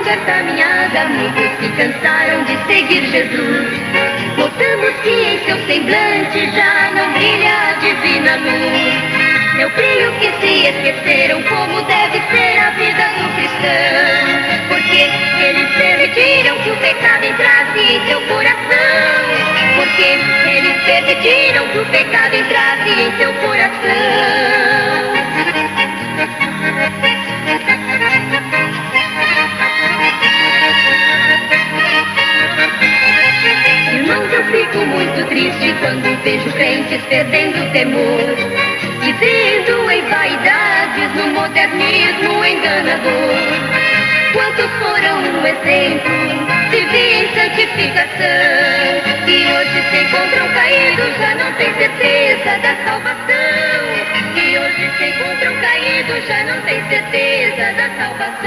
longa caminhada, muitos se cansaram de seguir Jesus. Notamos que em seu semblante já não brilha a divina luz. Eu creio que se esqueceram como deve ser a vida do cristão, porque eles permitiram que o pecado entrasse em seu coração. Porque eles permitiram que o pecado entrasse em seu coração. Irmãos, eu fico muito triste quando vejo crentes perdendo o temor, vivendo em vaidades, no modernismo enganador. Quantos foram um exemplo de vida em santificação, que hoje se encontram caídos, já não têm certeza da salvação. Que hoje se encontram caídos, já não têm certeza da salvação.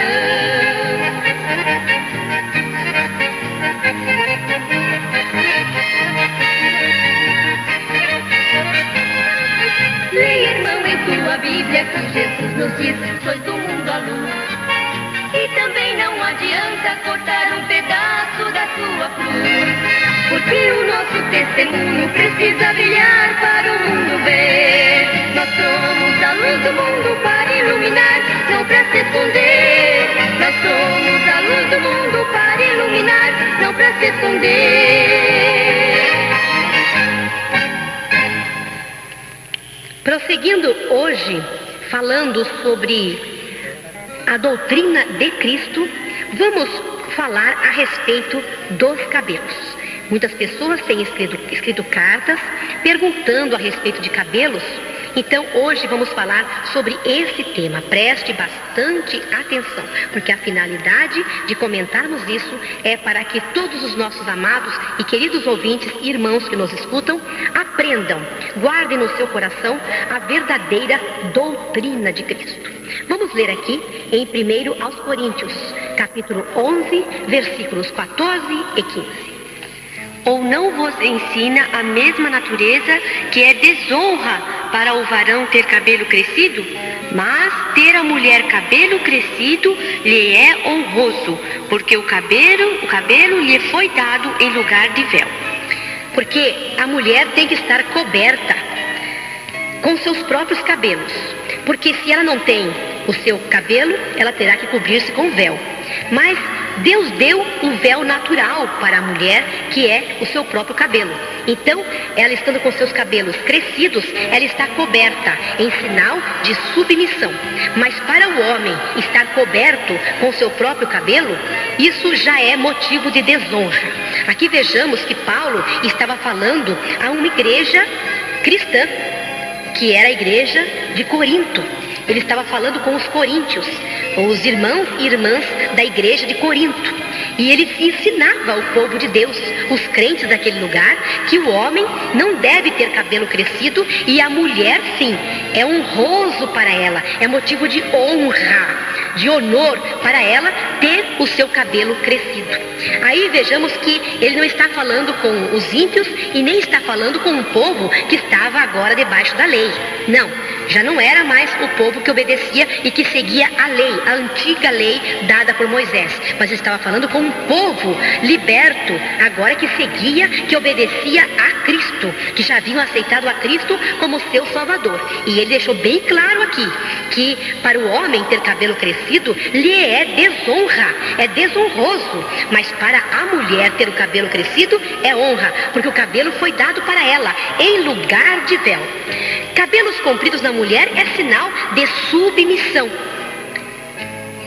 Leia, irmão, em tua Bíblia que Jesus nos diz: sois do mundo a luz. E também não adianta cortar um pedaço da sua cruz, porque o nosso testemunho precisa brilhar para o mundo ver. Nós somos a luz do mundo para iluminar, não para se esconder. Nós somos a luz do mundo para iluminar, não para se esconder. Prosseguindo hoje, falando sobre a doutrina de Cristo, vamos falar a respeito dos cabelos. Muitas pessoas têm escrito cartas perguntando a respeito de cabelos. Então hoje vamos falar sobre esse tema. Preste bastante atenção, porque a finalidade de comentarmos isso é para que todos os nossos amados e queridos ouvintes e irmãos que nos escutam aprendam, guardem no seu coração a verdadeira doutrina de Cristo. Vamos ler aqui em 1 aos Coríntios, capítulo 11, versículos 14 e 15. Ou não vos ensina a mesma natureza que é desonra para o varão ter cabelo crescido? Mas ter a mulher cabelo crescido lhe é honroso, porque o cabelo lhe foi dado em lugar de véu. Porque a mulher tem que estar coberta com seus próprios cabelos, porque se ela não tem o seu cabelo, ela terá que cobrir-se com véu. Mas Deus deu o véu natural para a mulher, que é o seu próprio cabelo. Então, ela estando com seus cabelos crescidos, ela está coberta em sinal de submissão. Mas para o homem estar coberto com seu próprio cabelo, isso já é motivo de desonra. Aqui vejamos que Paulo estava falando a uma igreja cristã, que era a igreja de Corinto. Ele estava falando com os coríntios, os irmãos e irmãs da igreja de Corinto. E ele ensinava ao povo de Deus, os crentes daquele lugar, que o homem não deve ter cabelo crescido e a mulher, sim, é honroso para ela, é motivo de honra, de honor para ela ter o seu cabelo crescido. Aí vejamos que ele não está falando com os ímpios e nem está falando com um povo que estava agora debaixo da lei. Não, já não era mais o povo que obedecia e que seguia a lei, a antiga lei dada por Moisés. Mas ele estava falando com um povo liberto, agora que seguia, que obedecia a Cristo, que já haviam aceitado a Cristo como seu Salvador. E ele deixou bem claro aqui, que para o homem ter cabelo crescido, lhe é desonra, é desonroso. Mas para a mulher ter o cabelo crescido, é honra, porque o cabelo foi dado para ela, em lugar de véu. Cabelos compridos na mulher é sinal de submissão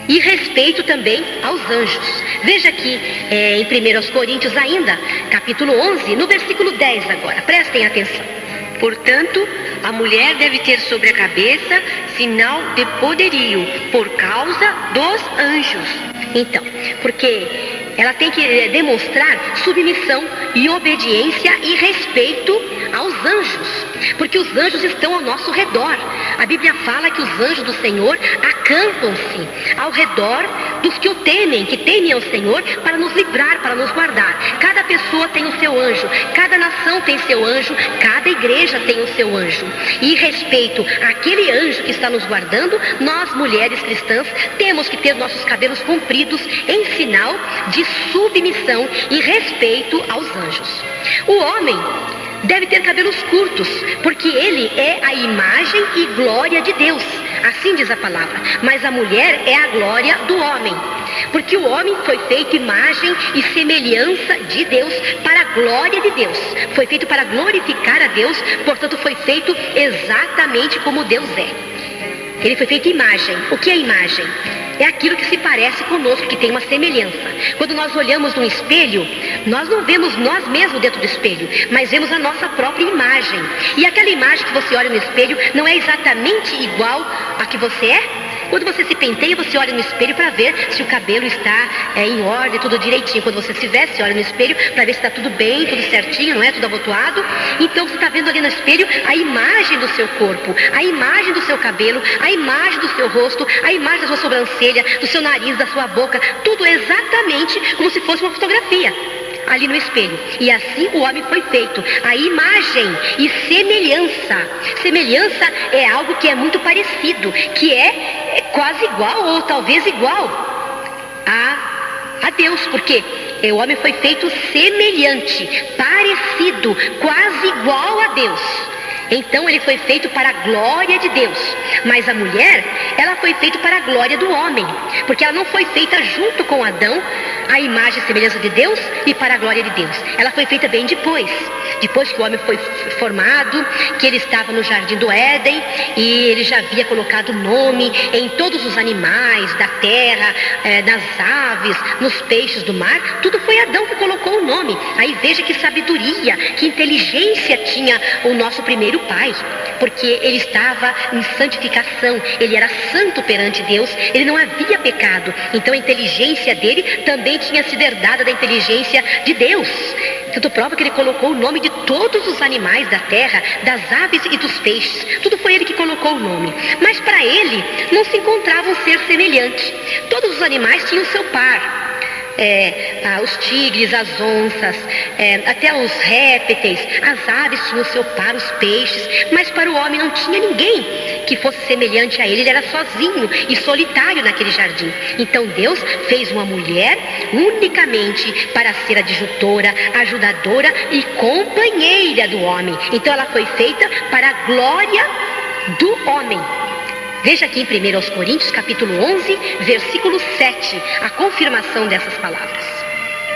e respeito também aos anjos. Veja aqui em 1 Coríntios ainda, capítulo 11, no versículo 10 agora, prestem atenção. Portanto, a mulher deve ter sobre a cabeça sinal de poderio, por causa dos anjos. Então, porque ela tem que demonstrar submissão e obediência e respeito aos anjos. porque os anjos estão ao nosso redor. A Bíblia fala que os anjos do Senhor acampam-se ao redor dos que o temem, que temem ao Senhor, para nos livrar, para nos guardar. Cada pessoa tem o seu anjo, cada nação tem seu anjo, cada igreja tem o seu anjo. E respeito àquele anjo que está nos guardando, nós, mulheres cristãs, temos que ter nossos cabelos compridos em sinal de submissão e respeito aos anjos. O homem deve ter cabelos curtos, porque ele é a imagem e glória de Deus. Assim diz a palavra. Mas a mulher é a glória do homem, porque o homem foi feito imagem e semelhança de Deus, para a glória de Deus. Foi feito para glorificar a Deus, portanto foi feito exatamente como Deus é. Ele foi feito imagem. O que é imagem? É aquilo que se parece conosco, que tem uma semelhança. Quando nós olhamos no espelho, nós não vemos nós mesmos dentro do espelho, mas vemos a nossa própria imagem. E aquela imagem que você olha no espelho não é exatamente igual a que você é. Quando você se penteia, você olha no espelho para ver se o cabelo está em ordem, tudo direitinho. Quando você se veste, você olha no espelho para ver se está tudo bem, tudo certinho, não é? Tudo abotoado. Então você está vendo ali no espelho a imagem do seu corpo, a imagem do seu cabelo, a imagem do seu rosto, a imagem da sua sobrancelha, do seu nariz, da sua boca. Tudo exatamente como se fosse uma fotografia ali no espelho. E assim o homem foi feito, a imagem e semelhança. Semelhança é algo que é muito parecido, que é quase igual ou talvez igual a Deus, porque o homem foi feito semelhante, parecido, quase igual a Deus. Então ele foi feito para a glória de Deus. Mas a mulher, ela foi feita para a glória do homem, porque ela não foi feita junto com Adão, a imagem e semelhança de Deus, e para a glória de Deus. Ela foi feita bem depois que o homem foi formado, que ele estava no jardim do Éden, e ele já havia colocado nome em todos os animais da terra, nas aves, nos peixes do mar. Tudo foi Adão que colocou o nome. Aí veja que sabedoria, que inteligência tinha o nosso primeiro pai, porque ele estava em santificação, ele era santo perante Deus, ele não havia pecado. Então a inteligência dele também tinha sido herdada da inteligência de Deus. Tudo prova que ele colocou o nome de todos os animais da terra, das aves e dos peixes. Tudo foi ele que colocou o nome. Mas para ele não se encontrava um ser semelhante. Todos os animais tinham seu par. Os tigres, as onças, até os répteis, as aves tinham seu par, os peixes, mas para o homem não tinha ninguém que fosse semelhante a ele. Ele era sozinho e solitário naquele jardim. Então Deus fez uma mulher unicamente para ser adjutora, ajudadora e companheira do homem. Então ela foi feita para a glória do homem. Veja aqui em 1 Coríntios, capítulo 11, versículo 7, a confirmação dessas palavras.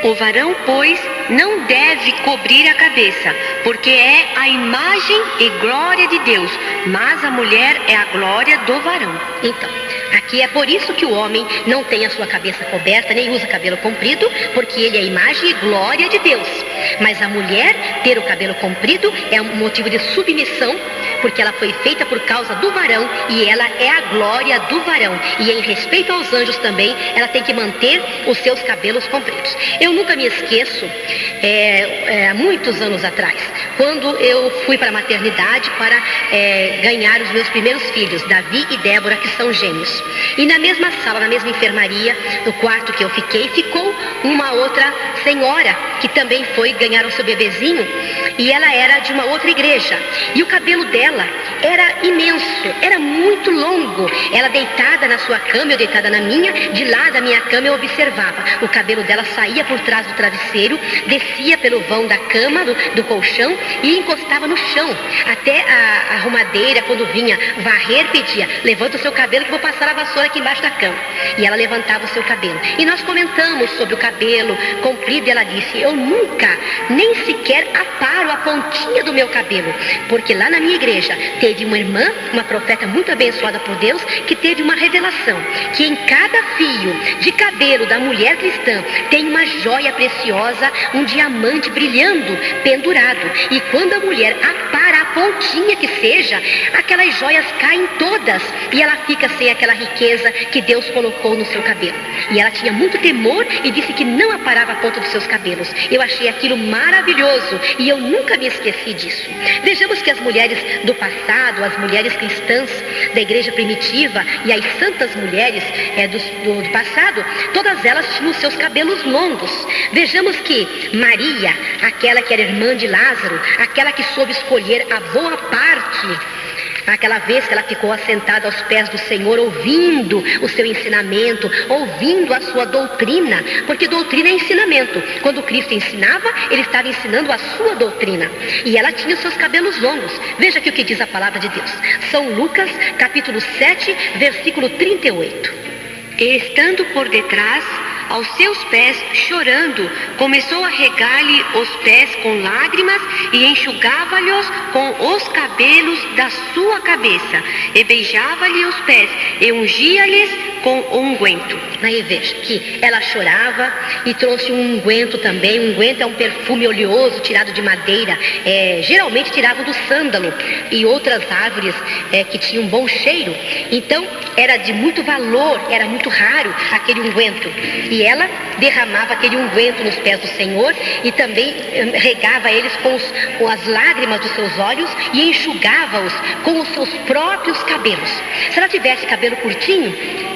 O varão, pois, não deve cobrir a cabeça, porque é a imagem e glória de Deus, mas a mulher é a glória do varão. Então, aqui é por isso que o homem não tem a sua cabeça coberta, nem usa cabelo comprido, porque ele é a imagem e glória de Deus. Mas a mulher ter o cabelo comprido é um motivo de submissão, porque ela foi feita por causa do varão e ela é a glória do varão. E em respeito aos anjos também, ela tem que manter os seus cabelos compridos. Eu nunca me esqueço, há muitos anos atrás, quando eu fui para a maternidade para ganhar os meus primeiros filhos, Davi e Débora, que são gêmeos. E na mesma sala, na mesma enfermaria, no quarto que eu fiquei, ficou uma outra senhora que também foi ganhar o seu bebezinho, e ela era de uma outra igreja. E o cabelo dela era imenso, era muito longo. Ela deitada na sua cama, eu deitada na minha, de lá da minha cama eu observava. O cabelo dela saía por trás do travesseiro, descia pelo vão da cama, do colchão, e encostava no chão. Até a arrumadeira, quando vinha varrer, pedia: levanta o seu cabelo que vou passar a vassoura aqui embaixo da cama. E ela levantava o seu cabelo. E nós comentamos sobre o cabelo comprido, e ela disse: eu nunca, nem sequer aparo a pontinha do meu cabelo, porque lá na minha igreja teve uma irmã, uma profeta muito abençoada por Deus, que teve uma revelação, que em cada fio de cabelo da mulher cristã tem uma joia preciosa, um diamante brilhando, pendurado. E quando a mulher apara a pontinha que seja, aquelas joias caem todas e ela fica sem aquela riqueza que Deus colocou no seu cabelo. E ela tinha muito temor e disse que não aparava a ponta dos seus cabelos. Eu achei aquilo maravilhoso e eu nunca me esqueci disso. Vejamos que as mulheres do passado, as mulheres cristãs da igreja primitiva e as santas mulheres do passado, todas elas tinham os seus cabelos longos. Vejamos que Maria, aquela que era irmã de Lázaro, aquela que soube escolher a boa parte, aquela vez que ela ficou assentada aos pés do Senhor, ouvindo o seu ensinamento, ouvindo a sua doutrina, porque doutrina é ensinamento. Quando Cristo ensinava, ele estava ensinando a sua doutrina. E ela tinha os seus cabelos longos. Veja aqui o que diz a palavra de Deus. São Lucas, capítulo 7, versículo 38. E estando por detrás, aos seus pés, chorando, começou a regar-lhe os pés com lágrimas e enxugava-lhes com os cabelos da sua cabeça, e beijava-lhe os pés e ungia-lhes com unguento. Aí veja que ela chorava e trouxe um unguento também. O unguento é um perfume oleoso tirado de madeira, geralmente tirado do sândalo e outras árvores que tinham um bom cheiro. Então era de muito valor, era muito raro aquele unguento. E ela derramava aquele unguento nos pés do Senhor e também regava eles com as lágrimas dos seus olhos e enxugava-os com os seus próprios cabelos. Se ela tivesse cabelo curtinho,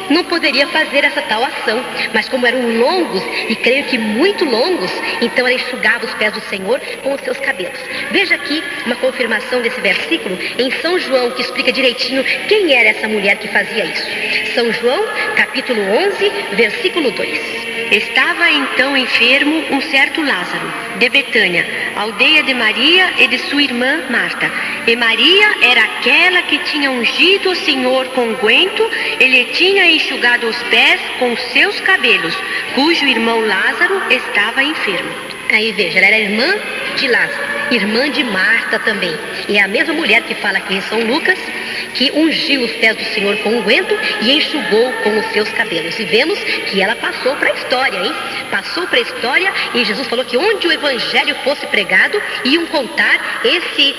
não poderia fazer essa tal ação, mas como eram longos, e creio que muito longos, então ela enxugava os pés do Senhor com os seus cabelos. Veja aqui uma confirmação desse versículo em São João, que explica direitinho quem era essa mulher que fazia isso. São João, capítulo 11, versículo 2. Estava então enfermo um certo Lázaro, de Betânia, aldeia de Maria e de sua irmã Marta. E Maria era aquela que tinha ungido o Senhor com unguento e lhe tinha enxugado os pés com seus cabelos, cujo irmão Lázaro estava enfermo. Aí veja, ela era irmã de Lázaro, irmã de Marta também. E é a mesma mulher que fala aqui em São Lucas, que ungiu os pés do Senhor com unguento e enxugou com os seus cabelos. E vemos que ela passou para a história, hein? Passou para a história e Jesus falou que onde o evangelho fosse pregado, iam contar esse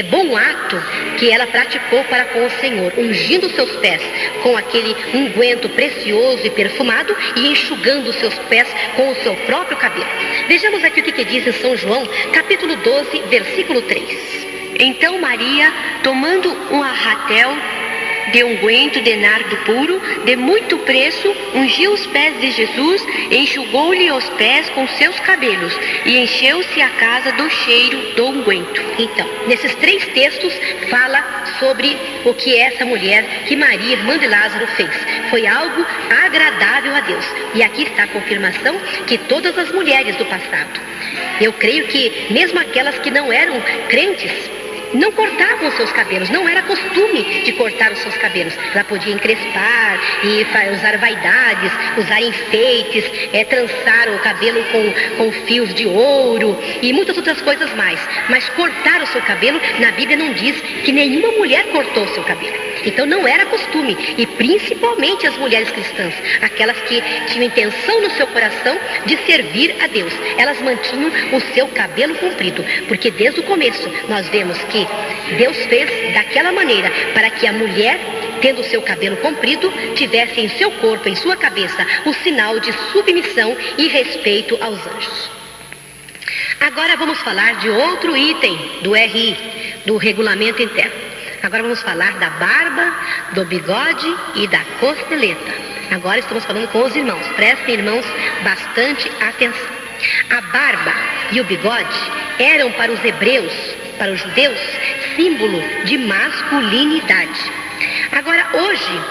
bom ato que ela praticou para com o Senhor, ungindo os seus pés com aquele unguento precioso e perfumado e enxugando os seus pés com o seu próprio cabelo. Vejamos aqui o que diz em São João, capítulo 12, versículo 3. Então Maria, tomando um arratel de unguento de nardo puro, de muito preço, ungiu os pés de Jesus, enxugou-lhe os pés com seus cabelos, e encheu-se a casa do cheiro do unguento. Então, nesses 3 textos, fala sobre o que essa mulher, que Maria, irmã de Lázaro, fez. Foi algo agradável a Deus. E aqui está a confirmação que todas as mulheres do passado, eu creio que mesmo aquelas que não eram crentes, não cortavam os seus cabelos, não era costume de cortar os seus cabelos. Ela podia encrespar e usar vaidades, usar enfeites, trançar o cabelo com fios de ouro e muitas outras coisas mais. Mas cortar o seu cabelo, na Bíblia não diz que nenhuma mulher cortou o seu cabelo. Então não era costume, e principalmente as mulheres cristãs, aquelas que tinham intenção no seu coração de servir a Deus, elas mantinham o seu cabelo comprido, porque desde o começo nós vemos que Deus fez daquela maneira para que a mulher, tendo o seu cabelo comprido, tivesse em seu corpo, em sua cabeça, o sinal de submissão e respeito aos anjos. Agora vamos falar de outro item do RI, do regulamento interno. Agora vamos falar da barba, do bigode e da costeleta. Agora estamos falando com os irmãos. Prestem, irmãos, bastante atenção. A barba e o bigode eram para os hebreus, para os judeus, símbolo de masculinidade. Agora, hoje,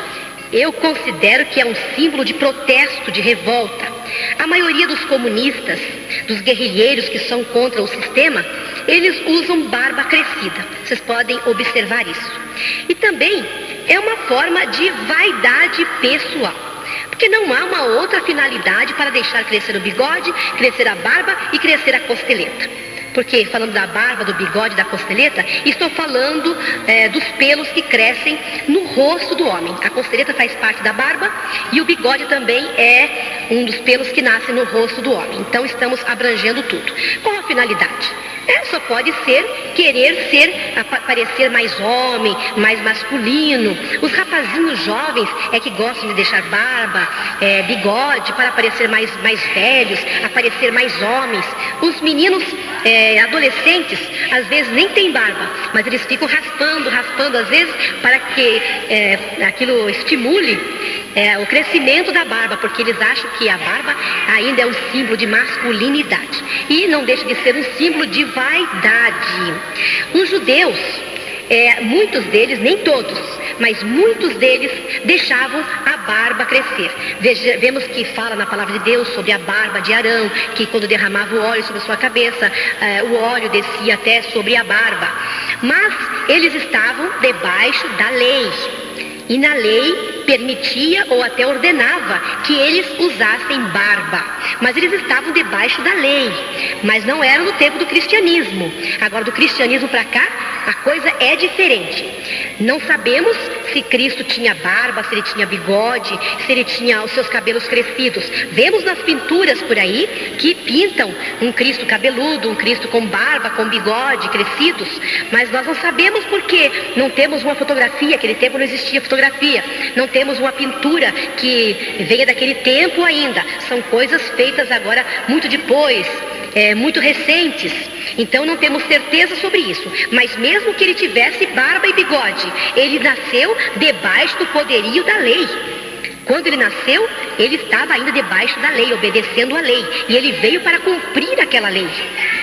eu considero que é um símbolo de protesto, de revolta. A maioria dos comunistas, dos guerrilheiros que são contra o sistema, eles usam barba crescida. Vocês podem observar isso. E também é uma forma de vaidade pessoal, porque não há uma outra finalidade para deixar crescer o bigode, crescer a barba e crescer a costeleta. Porque falando da barba, do bigode, da costeleta, estou falando dos pelos que crescem no rosto do homem. A costeleta faz parte da barba e o bigode também é um dos pelos que nascem no rosto do homem. Então estamos abrangendo tudo. Qual a finalidade? Só pode ser parecer mais homem, mais masculino. Os rapazinhos jovens que gostam de deixar barba, bigode, para parecer mais velhos, aparecer mais homens. Os meninos adolescentes, às vezes nem têm barba, mas eles ficam raspando, às vezes, para que aquilo estimule o crescimento da barba, porque eles acham que a barba ainda é um símbolo de masculinidade e não deixa de ser um símbolo de vaidade. Os judeus, muitos deles, nem todos, mas muitos deles deixavam a barba crescer. Vemos que fala na palavra de Deus sobre a barba de Arão, que quando derramava o óleo sobre sua cabeça, o óleo descia até sobre a barba. Mas eles estavam debaixo da lei. E na lei permitia ou até ordenava que eles usassem barba. Mas eles estavam debaixo da lei. Mas não era no tempo do cristianismo. Agora, do cristianismo para cá, a coisa é diferente. Não sabemos se Cristo tinha barba, se ele tinha bigode, se ele tinha os seus cabelos crescidos. Vemos nas pinturas por aí que pintam um Cristo cabeludo, um Cristo com barba, com bigode, crescidos. Mas nós não sabemos porque não temos uma fotografia. Naquele tempo não existia fotografia. Não temos uma pintura que venha daquele tempo ainda. São coisas feitas agora muito depois, muito recentes. Então não temos certeza sobre isso. Mas mesmo que ele tivesse barba e bigode, ele nasceu debaixo do poderio da lei. Quando ele nasceu, ele estava ainda debaixo da lei, obedecendo a lei. E ele veio para cumprir aquela lei.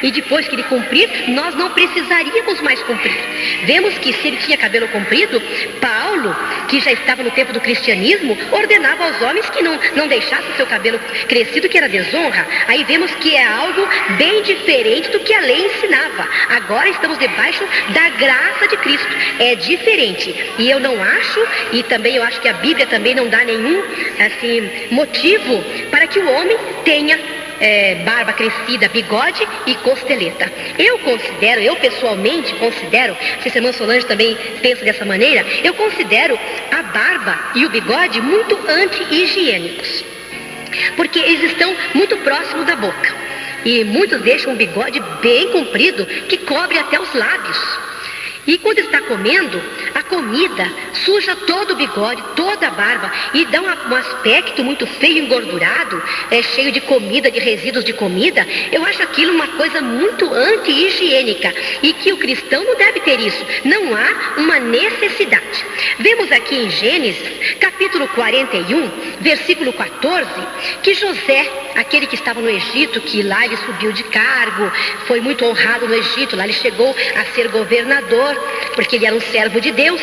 E depois que ele cumprir, nós não precisaríamos mais cumprir. Vemos que se ele tinha cabelo comprido, Paulo, que já estava no tempo do cristianismo, ordenava aos homens que não deixassem seu cabelo crescido, que era desonra. Aí vemos que é algo bem diferente do que a lei ensinava. Agora estamos debaixo da graça de Cristo. É diferente. E eu não acho, e também eu acho que a Bíblia também não dá nenhum motivo para que o homem tenha barba crescida, bigode e costeleta. Eu pessoalmente considero, se a irmã Solange também pensa dessa maneira, eu considero a barba e o bigode muito anti-higiênicos, porque eles estão muito próximos da boca e muitos deixam um bigode bem comprido que cobre até os lábios. E quando está comendo, a comida suja todo o bigode, toda a barba e dá um aspecto muito feio, engordurado, cheio de comida, de resíduos de comida. Eu acho aquilo uma coisa muito anti-higiênica e que o cristão não deve ter isso. Não há uma necessidade. Vemos aqui em Gênesis, capítulo 41, versículo 14, que José, aquele que estava no Egito, que lá ele subiu de cargo, foi muito honrado no Egito, lá ele chegou a ser governador, porque ele era um servo de Deus,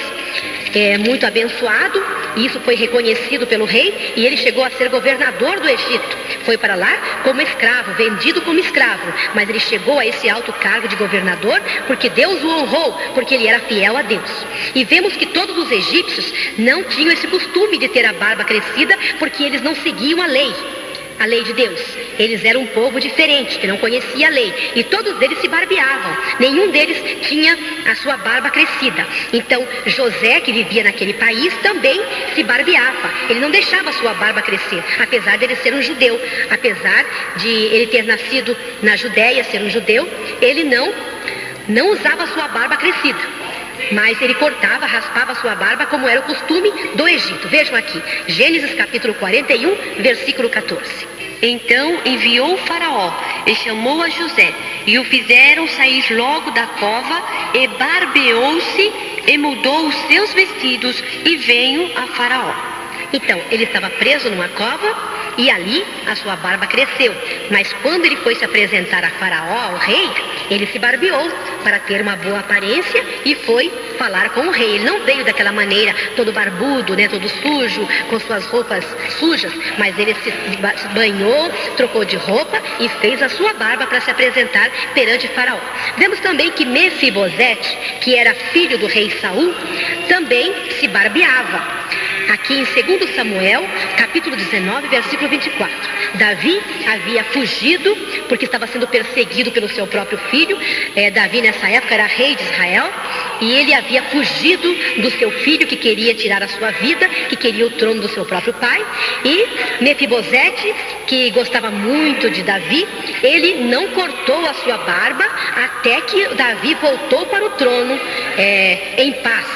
muito abençoado, e isso foi reconhecido pelo rei, e ele chegou a ser governador do Egito. Foi para lá como escravo, vendido como escravo, mas ele chegou a esse alto cargo de governador porque Deus o honrou, porque ele era fiel a Deus. E vemos que todos os egípcios não tinham esse costume de ter a barba crescida, porque eles não seguiam a lei de Deus. Eles eram um povo diferente, que não conhecia a lei. E todos eles se barbeavam. Nenhum deles tinha a sua barba crescida. Então, José, que vivia naquele país, também se barbeava. Ele não deixava a sua barba crescer, apesar de ele ser um judeu. Apesar de ele ter nascido na Judéia, ser um judeu, ele não usava a sua barba crescida. Mas ele cortava, raspava a sua barba, como era o costume do Egito. Vejam aqui, Gênesis capítulo 41, versículo 14. Então enviou o faraó e chamou a José, e o fizeram sair logo da cova, e barbeou-se, e mudou os seus vestidos, e veio a faraó. Então, ele estava preso numa cova, e ali a sua barba cresceu. Mas quando ele foi se apresentar a Faraó, ao rei, ele se barbeou para ter uma boa aparência e foi falar com o rei. Ele não veio daquela maneira, todo barbudo, todo sujo, com suas roupas sujas, mas ele se banhou, trocou de roupa e fez a sua barba para se apresentar perante Faraó. Vemos também que Mefibosete, que era filho do rei Saul, também se barbeava. aqui em 2 Samuel, capítulo 19, versículo 24. Davi havia fugido porque estava sendo perseguido pelo seu próprio filho. Davi nessa época era rei de Israel e ele havia fugido do seu filho que queria tirar a sua vida, que queria o trono do seu próprio pai. E Mefibosete, que gostava muito de Davi, ele não cortou a sua barba até que Davi voltou para o trono em paz.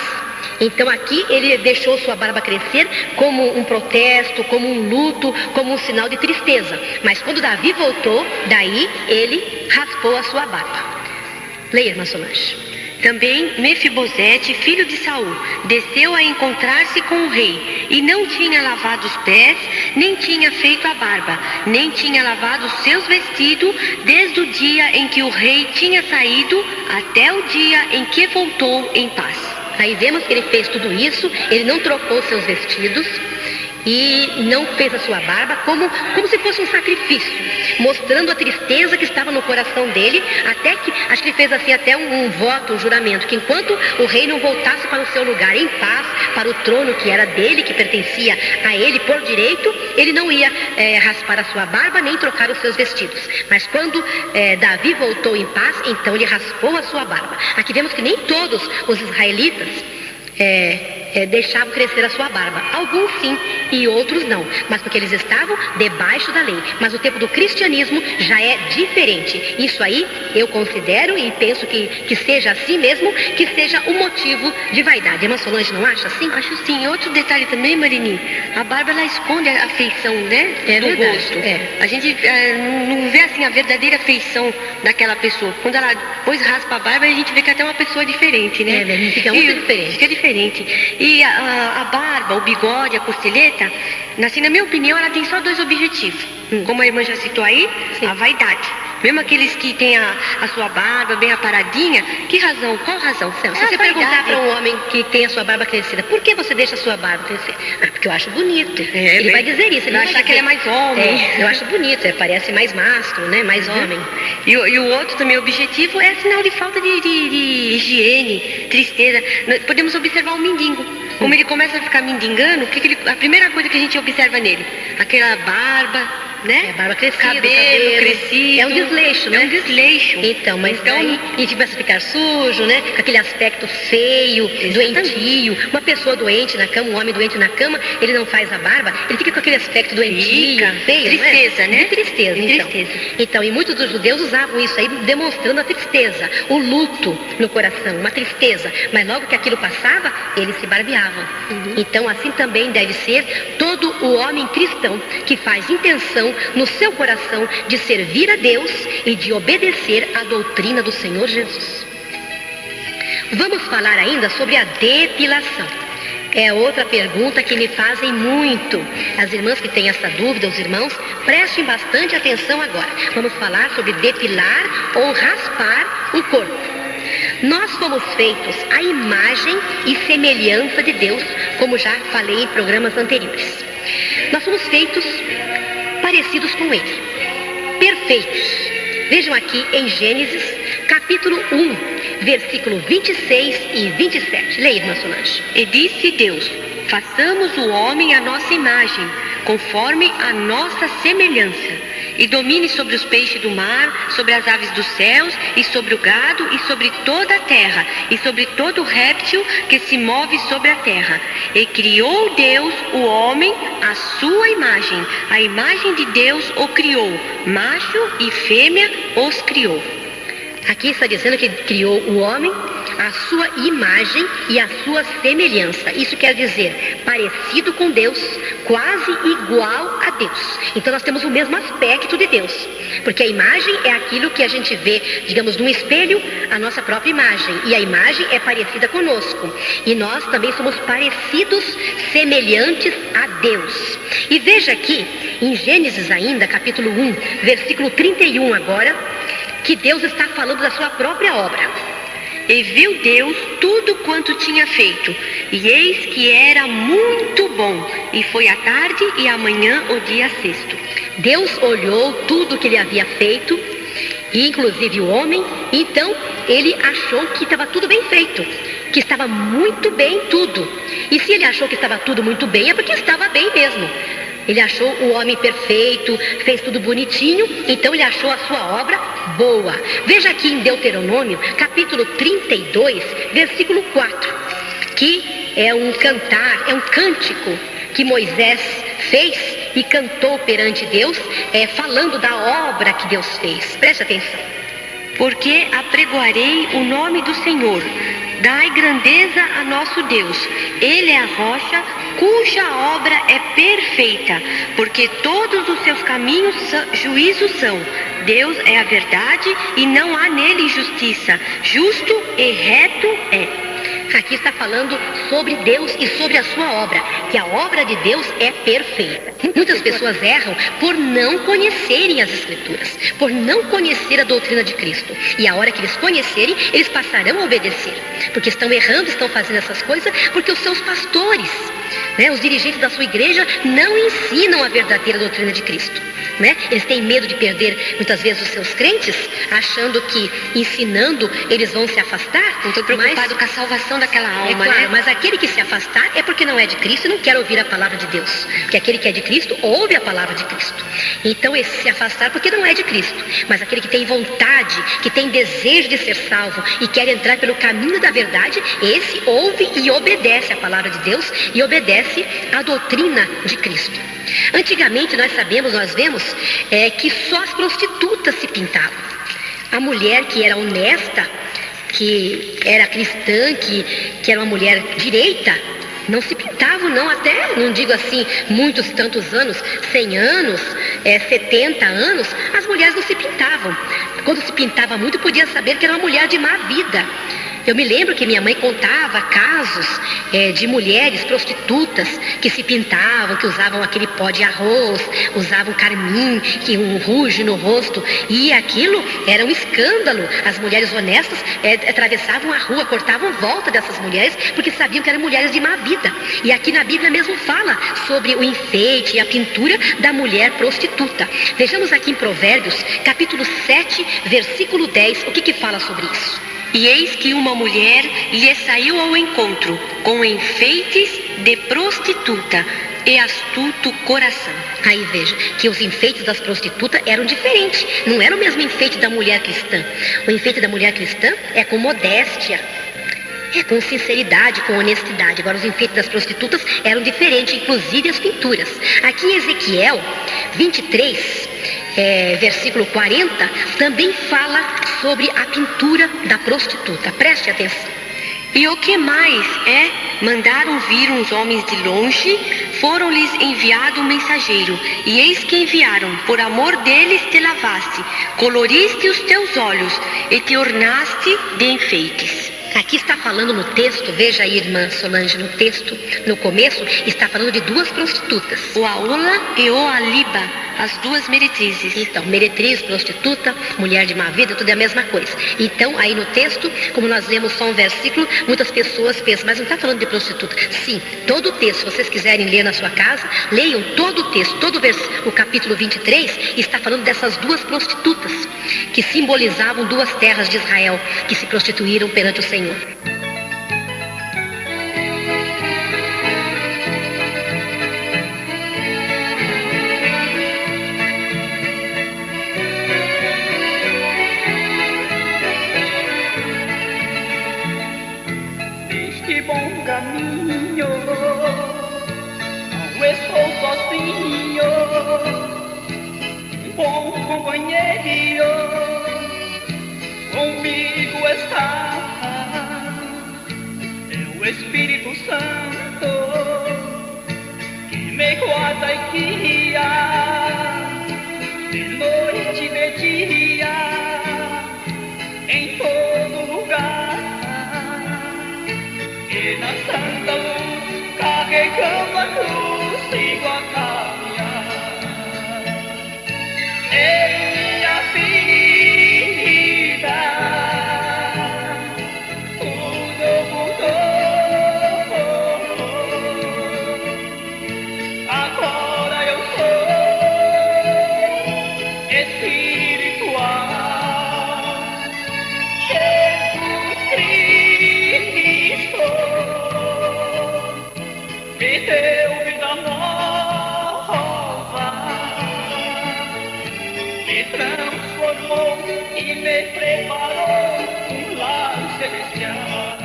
Então aqui ele deixou sua barba crescer como um protesto, como um luto, como um sinal de tristeza. Mas quando Davi voltou, daí ele raspou a sua barba. Leia, irmã Solange. Também Mefibosete, filho de Saul, desceu a encontrar-se com o rei, e não tinha lavado os pés, nem tinha feito a barba, nem tinha lavado os seus vestidos, desde o dia em que o rei tinha saído, até o dia em que voltou em paz. Aí vemos que ele fez tudo isso, ele não trocou seus vestidos e não fez a sua barba como se fosse um sacrifício, mostrando a tristeza que estava no coração dele, até que, acho que ele fez assim até um voto, um juramento, que enquanto o rei não voltasse para o seu lugar em paz, para o trono que era dele, que pertencia a ele por direito, ele não ia raspar a sua barba, nem trocar os seus vestidos. Mas quando Davi voltou em paz, então ele raspou a sua barba. Aqui vemos que nem todos os israelitas deixavam crescer a sua barba. Alguns sim e outros não, mas porque eles estavam debaixo da lei. Mas o tempo do cristianismo já é diferente. Isso aí eu considero e penso que seja assim mesmo, que seja um motivo de vaidade. Irmã Solange, não acha assim? Acho sim. Outro detalhe também, Marini, a barba ela esconde a feição, né, do verdade, rosto. A gente não vê assim a verdadeira feição daquela pessoa. Quando ela depois raspa a barba, a gente vê que até uma pessoa diferente, né? Fica muito diferente. Fica diferente. E a barba, o bigode, a costeleta, assim, na minha opinião, ela tem só dois objetivos. Como a irmã já citou aí, sim, a vaidade. Mesmo aqueles que têm a sua barba bem aparadinha, que razão? Qual razão? Se você perguntar para um homem que tem a sua barba crescida, por que você deixa a sua barba crescer? Porque eu acho bonito. Ele vai dizer isso. Ele vai achar que ele é mais homem. Eu acho bonito, parece mais mastro, né? Mais homem. E o outro também objetivo é sinal de falta de higiene, tristeza. Podemos observar o mendigo. Como ele começa a ficar mendigando, a primeira coisa que a gente observa nele? Aquela barba, né? Barba crescida, cabelo crescido. É um desleixo, né? É um desleixo. Então, mas daí a gente começa a ficar sujo, né? Com aquele aspecto feio, doentio. Uma pessoa doente na cama, um homem doente na cama, ele não faz a barba, ele fica com aquele aspecto doentio, feio, tristeza, né? De tristeza, então. Então, e muitos dos judeus usavam isso aí, demonstrando a tristeza, o luto no coração, uma tristeza. Mas logo que aquilo passava, eles se barbeavam. Então, assim também deve ser todo o homem cristão que faz intenção no seu coração de servir a Deus e de obedecer à doutrina do Senhor Jesus. Vamos falar ainda sobre a depilação. É outra pergunta que me fazem muito. As irmãs que têm essa dúvida, os irmãos, prestem bastante atenção agora. Vamos falar sobre depilar ou raspar o corpo. Nós fomos feitos à imagem e semelhança de Deus, como já falei em programas anteriores. Nós somos feitos parecidos com Ele, perfeitos. Vejam aqui em Gênesis, capítulo 1, versículo 26 e 27. Leia, irmã Solange. E disse Deus: façamos o homem à nossa imagem, conforme a nossa semelhança, e domine sobre os peixes do mar, sobre as aves dos céus, e sobre o gado, e sobre toda a terra, e sobre todo réptil que se move sobre a terra. E criou Deus o homem à sua imagem, a imagem de Deus o criou, macho e fêmea os criou. Aqui está dizendo que criou o homem à sua imagem e à sua semelhança. Isso quer dizer parecido com Deus, quase igual a Deus. Então nós temos o mesmo aspecto de Deus, porque a imagem é aquilo que a gente vê, digamos, num espelho, a nossa própria imagem, e a imagem é parecida conosco, e nós também somos parecidos, semelhantes a Deus. E veja aqui em Gênesis ainda, capítulo 1, versículo 31 agora, que Deus está falando da sua própria obra. E viu Deus tudo quanto tinha feito, e eis que era muito bom, e foi a tarde e a manhã o dia sexto. Deus olhou tudo que ele havia feito, inclusive o homem, então ele achou que estava tudo bem feito, que estava muito bem tudo. E se ele achou que estava tudo muito bem, é porque estava bem mesmo. Ele achou o homem perfeito, fez tudo bonitinho, então ele achou a sua obra boa. Veja aqui em Deuteronômio, capítulo 32, versículo 4, que é um cantar, é um cântico que Moisés fez e cantou perante Deus, falando da obra que Deus fez. Preste atenção. Porque apregoarei o nome do Senhor, dai grandeza a nosso Deus. Ele é a rocha cuja obra é perfeita, porque todos os seus caminhos juízos são. Deus é a verdade e não há nele injustiça. Justo e reto é. Aqui está falando sobre Deus e sobre a sua obra, que a obra de Deus é perfeita. Muitas pessoas erram por não conhecerem as Escrituras, por não conhecer a doutrina de Cristo. E a hora que eles conhecerem, eles passarão a obedecer. Porque estão errando, estão fazendo essas coisas, porque os seus pastores, os dirigentes da sua igreja, não ensinam a verdadeira doutrina de Cristo. Eles têm medo de perder, muitas vezes, os seus crentes, achando que ensinando eles vão se afastar. Não estou preocupado com a salvação daquela alma, claro, mas aquele que se afastar é porque não é de Cristo e não quer ouvir a palavra de Deus. Porque aquele que é de Cristo, ouve a palavra de Cristo. Então esse se afastar porque não é de Cristo. Mas aquele que tem vontade, que tem desejo de ser salvo e quer entrar pelo caminho da verdade, esse ouve e obedece a palavra de Deus e obedece a doutrina de Cristo. Antigamente nós vemos que só as prostitutas se pintavam. A mulher que era honesta, que era cristã, que era uma mulher direita, não se pintavam não, até, não digo assim, muitos tantos anos, 100 anos, 70 anos, as mulheres não se pintavam. Quando se pintava muito, podia saber que era uma mulher de má vida. Eu me lembro que minha mãe contava casos de mulheres prostitutas que se pintavam, que usavam aquele pó de arroz, usavam carmim, que um ruge no rosto, e aquilo era um escândalo. As mulheres honestas atravessavam a rua, cortavam volta dessas mulheres, porque sabiam que eram mulheres de má vida. E aqui na Bíblia mesmo fala sobre o enfeite e a pintura da mulher prostituta. Vejamos aqui em Provérbios, capítulo 7, versículo 10, o que fala sobre isso? E eis que uma mulher lhe saiu ao encontro, com enfeites de prostituta e astuto coração. Aí veja, que os enfeites das prostitutas eram diferentes. Não era o mesmo enfeite da mulher cristã. O enfeite da mulher cristã é com modéstia, é com sinceridade, com honestidade. Agora os enfeites das prostitutas eram diferentes, inclusive as pinturas. Aqui em Ezequiel 23, versículo 40, também fala sobre a pintura da prostituta. Preste atenção. E o que mais mandaram vir uns homens de longe, foram-lhes enviado um mensageiro, e eis que enviaram, por amor deles te lavaste, coloriste os teus olhos, e te ornaste de enfeites. Aqui está falando no texto, veja aí, irmã Solange, no texto, no começo, está falando de duas prostitutas. O Aola e o Aliba, as duas meretrizes. Então, meretriz, prostituta, mulher de má vida, tudo é a mesma coisa. Então, aí no texto, como nós lemos só um versículo, muitas pessoas pensam, mas não está falando de prostituta. Sim, todo o texto, se vocês quiserem ler na sua casa, leiam todo o texto, o capítulo 23, está falando dessas duas prostitutas, que simbolizavam duas terras de Israel, que se prostituíram perante o Senhor. Este bom caminho, não estou sozinho, bom companheiro, comigo está o Espírito Santo, que me guarda e guia, de noite e de dia, em todo lugar. E na santa luz, carregando a cruz, sigo a caminhar. Em minha vida, tudo mudou. Agora eu sou espiritual. Jesus Cristo e me preparou um lar celestial.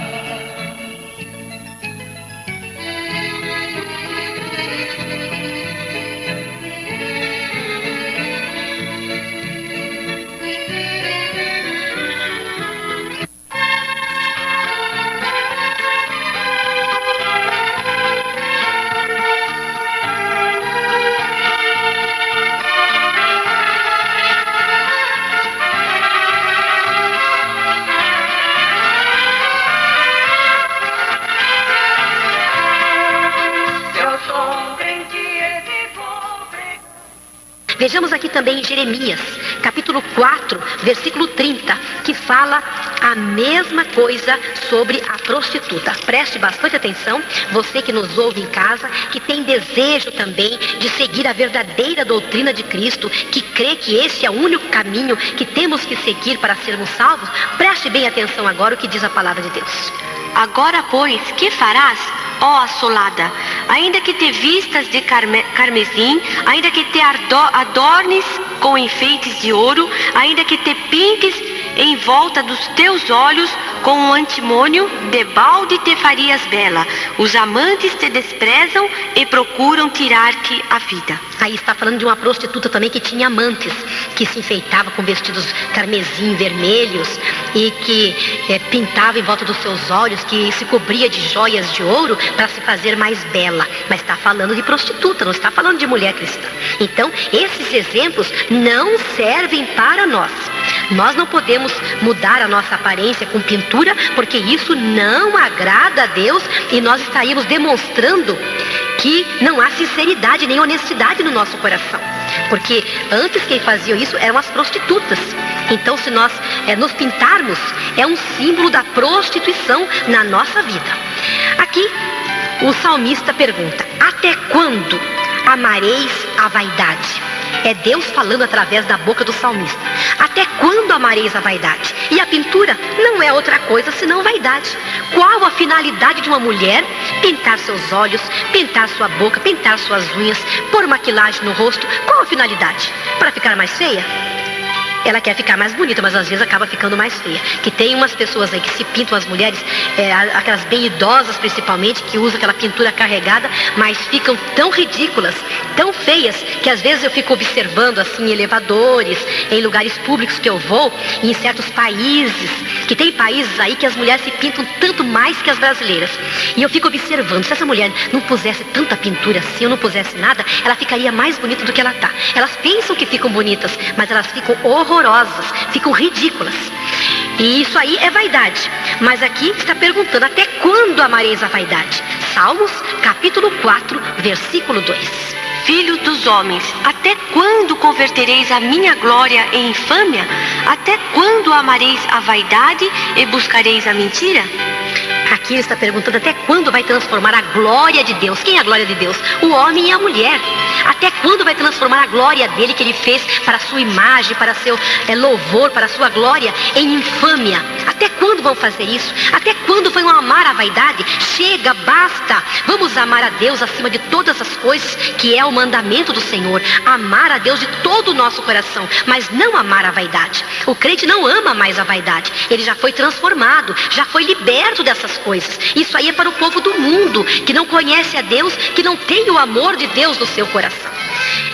Vejamos aqui também em Jeremias, capítulo 4, versículo 30, que fala a mesma coisa sobre a prostituta. Preste bastante atenção, você que nos ouve em casa, que tem desejo também de seguir a verdadeira doutrina de Cristo, que crê que esse é o único caminho que temos que seguir para sermos salvos. Preste bem atenção agora o que diz a palavra de Deus. Agora, pois, que farás, ó assolada? Ainda que te vistas de carmesim, ainda que te adornes com enfeites de ouro, ainda que te pintes em volta dos teus olhos com um antimônio, debalde te farias bela. Os amantes te desprezam e procuram tirar-te a vida. Aí está falando de uma prostituta também que tinha amantes, que se enfeitava com vestidos carmesim, vermelhos, e que pintava em volta dos seus olhos, que se cobria de joias de ouro para se fazer mais bela. Mas está falando de prostituta, não está falando de mulher cristã. Então, esses exemplos não servem para nós. Nós não podemos mudar a nossa aparência com pintura, porque isso não agrada a Deus e nós estaríamos demonstrando que não há sinceridade nem honestidade no nosso coração. Porque antes quem fazia isso eram as prostitutas. Então, se nós nos pintarmos, é um símbolo da prostituição na nossa vida. Aqui, o salmista pergunta: até quando amareis a vaidade? É Deus falando através da boca do salmista. Até quando amareis a vaidade? E a pintura não é outra coisa senão vaidade. Qual a finalidade de uma mulher pintar seus olhos, pintar sua boca, pintar suas unhas, pôr maquilagem no rosto? Qual a finalidade? Para ficar mais feia? Ela quer ficar mais bonita, mas às vezes acaba ficando mais feia. Que tem umas pessoas aí que se pintam, as mulheres, aquelas bem idosas principalmente, que usam aquela pintura carregada, mas ficam tão ridículas, tão feias, que às vezes eu fico observando assim em elevadores, em lugares públicos que eu vou, e em certos países, que tem países aí que as mulheres se pintam tanto mais que as brasileiras. E eu fico observando, se essa mulher não pusesse tanta pintura assim, ou não pusesse nada, ela ficaria mais bonita do que ela está. Elas pensam que ficam bonitas, mas elas ficam horrorosas, ficam ridículas. E isso aí é vaidade. Mas aqui está perguntando: até quando amareis a vaidade? Salmos, capítulo 4, versículo 2. Filho dos homens, até quando convertereis a minha glória em infâmia? Até quando amareis a vaidade e buscareis a mentira? Aqui ele está perguntando até quando vai transformar a glória de Deus. Quem é a glória de Deus? O homem e a mulher. Até quando vai transformar a glória dele que ele fez para a sua imagem, para seu louvor, para a sua glória, em infâmia? Até quando vão fazer isso? Até quando vão amar a vaidade? Chega, basta. Vamos amar a Deus acima de todas as coisas, que é o mandamento do Senhor. Amar a Deus de todo o nosso coração, mas não amar a vaidade. O crente não ama mais a vaidade. Ele já foi transformado, já foi liberto dessas coisas. Isso aí é para o povo do mundo, que não conhece a Deus, que não tem o amor de Deus no seu coração.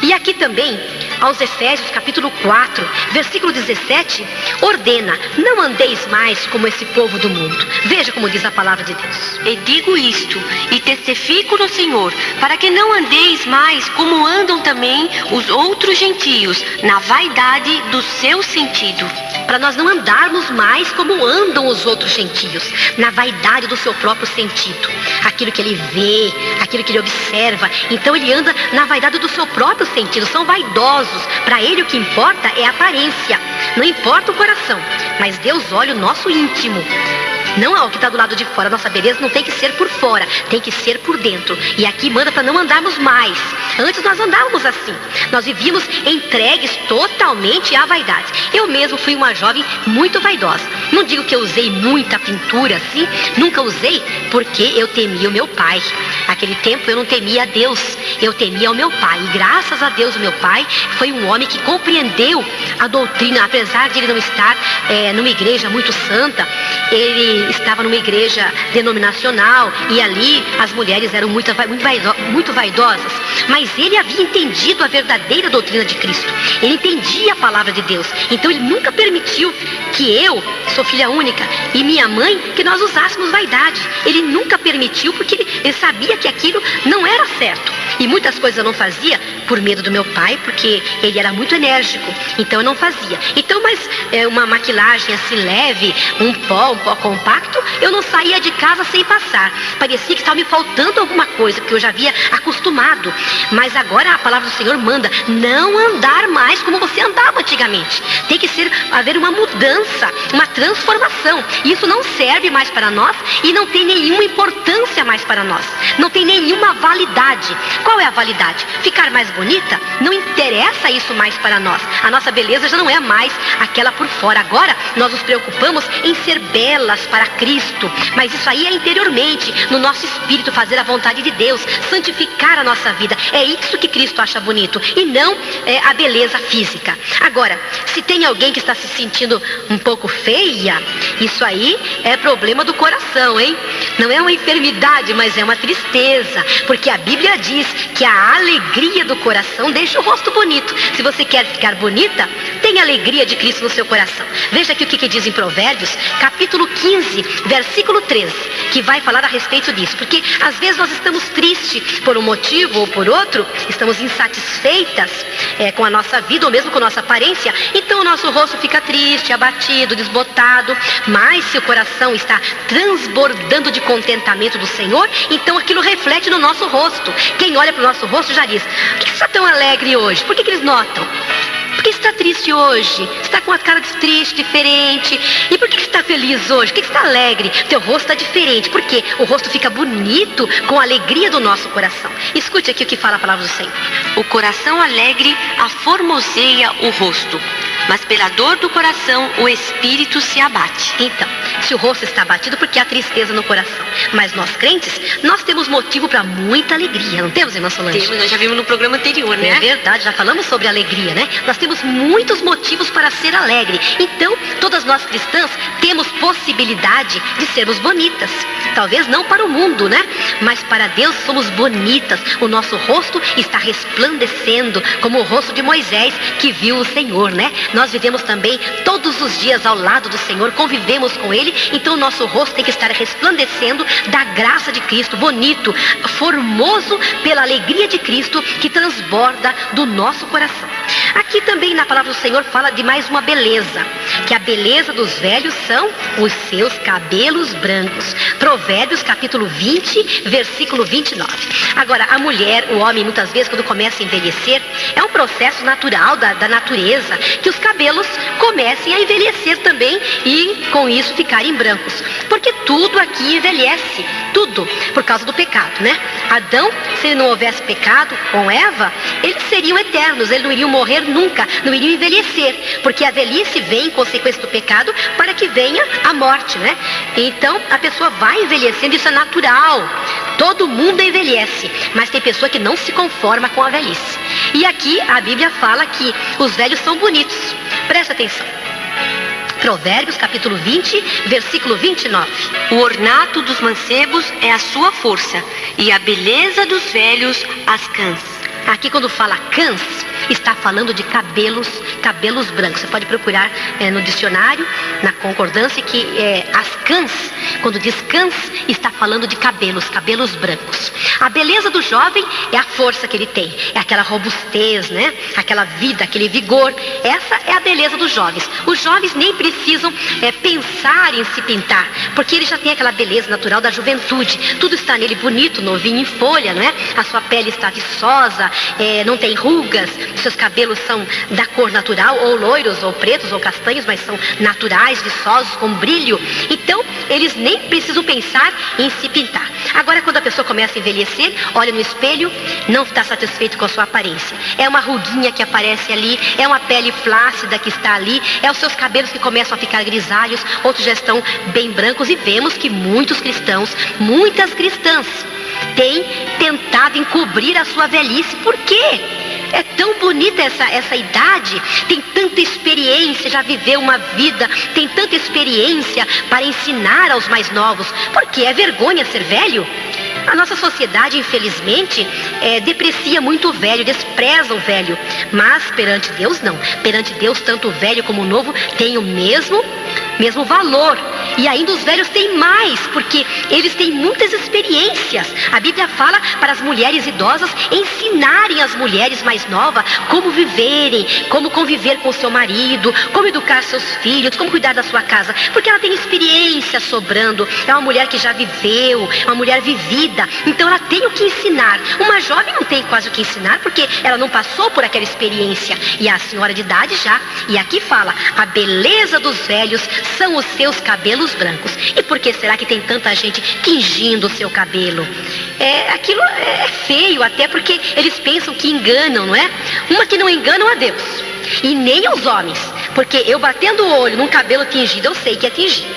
E aqui também, aos Efésios capítulo 4, versículo 17, ordena: não andeis mais como esse povo do mundo. Veja como diz a palavra de Deus. E digo isto, e testifico no Senhor, para que não andeis mais como andam também os outros gentios, na vaidade do seu sentido. Para nós não andarmos mais como andam os outros gentios, na vaidade do seu próprio sentido. Aquilo que ele vê, aquilo que ele observa. Então ele anda na vaidade do seu próprio sentido. São vaidosos. Para ele o que importa é a aparência. Não importa o coração. Mas Deus olha o nosso íntimo. Não ao que está do lado de fora. Nossa beleza não tem que ser por fora, tem que ser por dentro. E aqui manda para não andarmos mais. Antes nós andávamos assim. Nós vivíamos entregues totalmente à vaidade. Eu mesmo fui uma jovem muito vaidosa. Não digo que eu usei muita pintura assim, nunca usei, porque eu temia o meu pai. Naquele tempo eu não temia a Deus, eu temia o meu pai. E graças a Deus o meu pai foi um homem que compreendeu a doutrina, apesar de ele não estar numa igreja muito santa. Ele estava numa igreja denominacional e ali as mulheres eram muito vaidosas. Mas ele havia entendido a verdadeira doutrina de Cristo. Ele entendia a palavra de Deus. Então ele nunca permitiu que eu, sou filha única, e minha mãe, que nós usássemos vaidade. Ele nunca permitiu porque ele sabia que aquilo não era certo. E muitas coisas eu não fazia por medo do meu pai, porque ele era muito enérgico. Então eu não fazia. Então, mas uma maquilagem assim leve, um pó compacto, eu não saía de casa sem passar. Parecia que estava me faltando alguma coisa, porque eu já havia acostumado. Mas agora a palavra do Senhor manda não andar mais como você andava antigamente. Tem que haver uma mudança, uma transformação. Isso não serve mais para nós e não tem nenhuma importância mais para nós. Não tem nenhuma validade. Qual é a validade? Ficar mais bonita? Não interessa isso mais para nós. A nossa beleza já não é mais aquela por fora. Agora nós nos preocupamos em ser belas para Cristo. Mas isso aí é interiormente, no nosso espírito, fazer a vontade de Deus, santificar a nossa vida. É isso que Cristo acha bonito e não a beleza física. Agora, se tem alguém que está se sentindo um pouco feia, isso aí é problema do coração, hein? Não é uma enfermidade, mas é uma tristeza, porque a Bíblia diz que a alegria do coração deixa o rosto bonito. Se você quer ficar bonita, tenha a alegria de Cristo no seu coração. Veja aqui o que diz em Provérbios, capítulo 15, versículo 13, que vai falar a respeito disso, porque às vezes nós estamos tristes por um motivo ou por outro, estamos insatisfeitas com a nossa vida ou mesmo com a nossa aparência, então o nosso rosto fica triste, abatido, desbotado. Mas se o coração está transbordando de contentamento do Senhor, então aquilo reflete no nosso rosto. Quem olha para o nosso rosto já diz: por que você está tão alegre hoje? Por que eles notam? Por que você está triste hoje? Você está com a cara triste, diferente. E por que você está feliz hoje? Por que você está alegre? Teu rosto está diferente. Por quê? O rosto fica bonito com a alegria do nosso coração. Escute aqui o que fala a palavra do Senhor. O coração alegre aformoseia o rosto, mas pela dor do coração o espírito se abate. Então, se o rosto está abatido, porque há tristeza no coração. Mas nós crentes, nós temos motivo para muita alegria. Não temos, irmã Solange? Temos, nós já vimos no programa anterior, né? É verdade, já falamos sobre alegria, né? Nós temos muitos motivos para ser alegre. Então, todas nós cristãs temos possibilidade de sermos bonitas. Talvez não para o mundo, né? Mas para Deus somos bonitas. O nosso rosto está resplandecendo, como o rosto de Moisés, que viu o Senhor, né? Nós vivemos também todos os dias ao lado do Senhor, convivemos com Ele. Então o nosso rosto tem que estar resplandecendo da graça de Cristo, bonito, formoso pela alegria de Cristo que transborda do nosso coração. Aqui também na palavra do Senhor fala de mais uma beleza, que a beleza dos velhos são os seus cabelos brancos. Provérbios capítulo 20, versículo 29. Agora, a mulher, o homem, muitas vezes quando começa a envelhecer, é um processo natural da natureza, que os cabelos comecem a envelhecer também e com isso ficarem brancos. Porque tudo aqui envelhece, tudo, por causa do pecado, né? Adão, se ele não houvesse pecado com Eva, eles seriam eternos, eles não iriam morrer nunca, não iriam envelhecer, porque a velhice vem em consequência do pecado para que venha a morte, né? Então a pessoa vai envelhecendo, isso é natural, todo mundo envelhece, mas tem pessoa que não se conforma com a velhice. E aqui a Bíblia fala que os velhos são bonitos, presta atenção. Provérbios capítulo 20, versículo 29. O ornato dos mancebos é a sua força, e a beleza dos velhos as cãs. Aqui quando fala cãs, está falando de cabelos brancos. Você pode procurar no dicionário, na concordância, que as cãs, quando diz cãs, está falando de cabelos brancos. A beleza do jovem é a força que ele tem, é aquela robustez, né? Aquela vida, aquele vigor. Essa é a beleza dos jovens. Os jovens nem precisam pensar em se pintar, porque ele já tem aquela beleza natural da juventude. Tudo está nele bonito, novinho em folha, não é? A sua pele está viçosa, não tem rugas, seus cabelos são da cor natural, ou loiros, ou pretos, ou castanhos, mas são naturais, viçosos, com brilho. Então, eles nem precisam pensar em se pintar. Agora, quando a pessoa começa a envelhecer, olha no espelho, não está satisfeito com a sua aparência. É uma ruguinha que aparece ali, é uma pele flácida que está ali, é os seus cabelos que começam a ficar grisalhos, outros já estão bem brancos, e vemos que muitos cristãos, muitas cristãs, têm tentado encobrir a sua velhice. Por quê? É tão bonita essa idade, tem tanta experiência, já viveu uma vida, tem tanta experiência para ensinar aos mais novos. Por que é vergonha ser velho? A nossa sociedade, infelizmente, deprecia muito o velho, despreza o velho. Mas perante Deus, não. Perante Deus, tanto o velho como o novo têm o mesmo valor. E ainda os velhos têm mais, porque eles têm muitas experiências. A Bíblia fala para as mulheres idosas ensinarem as mulheres mais novas como viverem, como conviver com o seu marido, como educar seus filhos, como cuidar da sua casa, porque ela tem experiência sobrando. É uma mulher que já viveu, uma mulher vivida. Então ela tem o que ensinar. Uma jovem não tem quase o que ensinar, porque ela não passou por aquela experiência. E a senhora de idade já. E aqui fala, a beleza dos velhos são os seus cabelos brancos. E por que será que tem tanta gente tingindo o seu cabelo? Aquilo é feio, até porque eles pensam que enganam, não é? Uma que não enganam a Deus e nem aos homens, porque eu batendo o olho num cabelo tingido, eu sei que é tingido,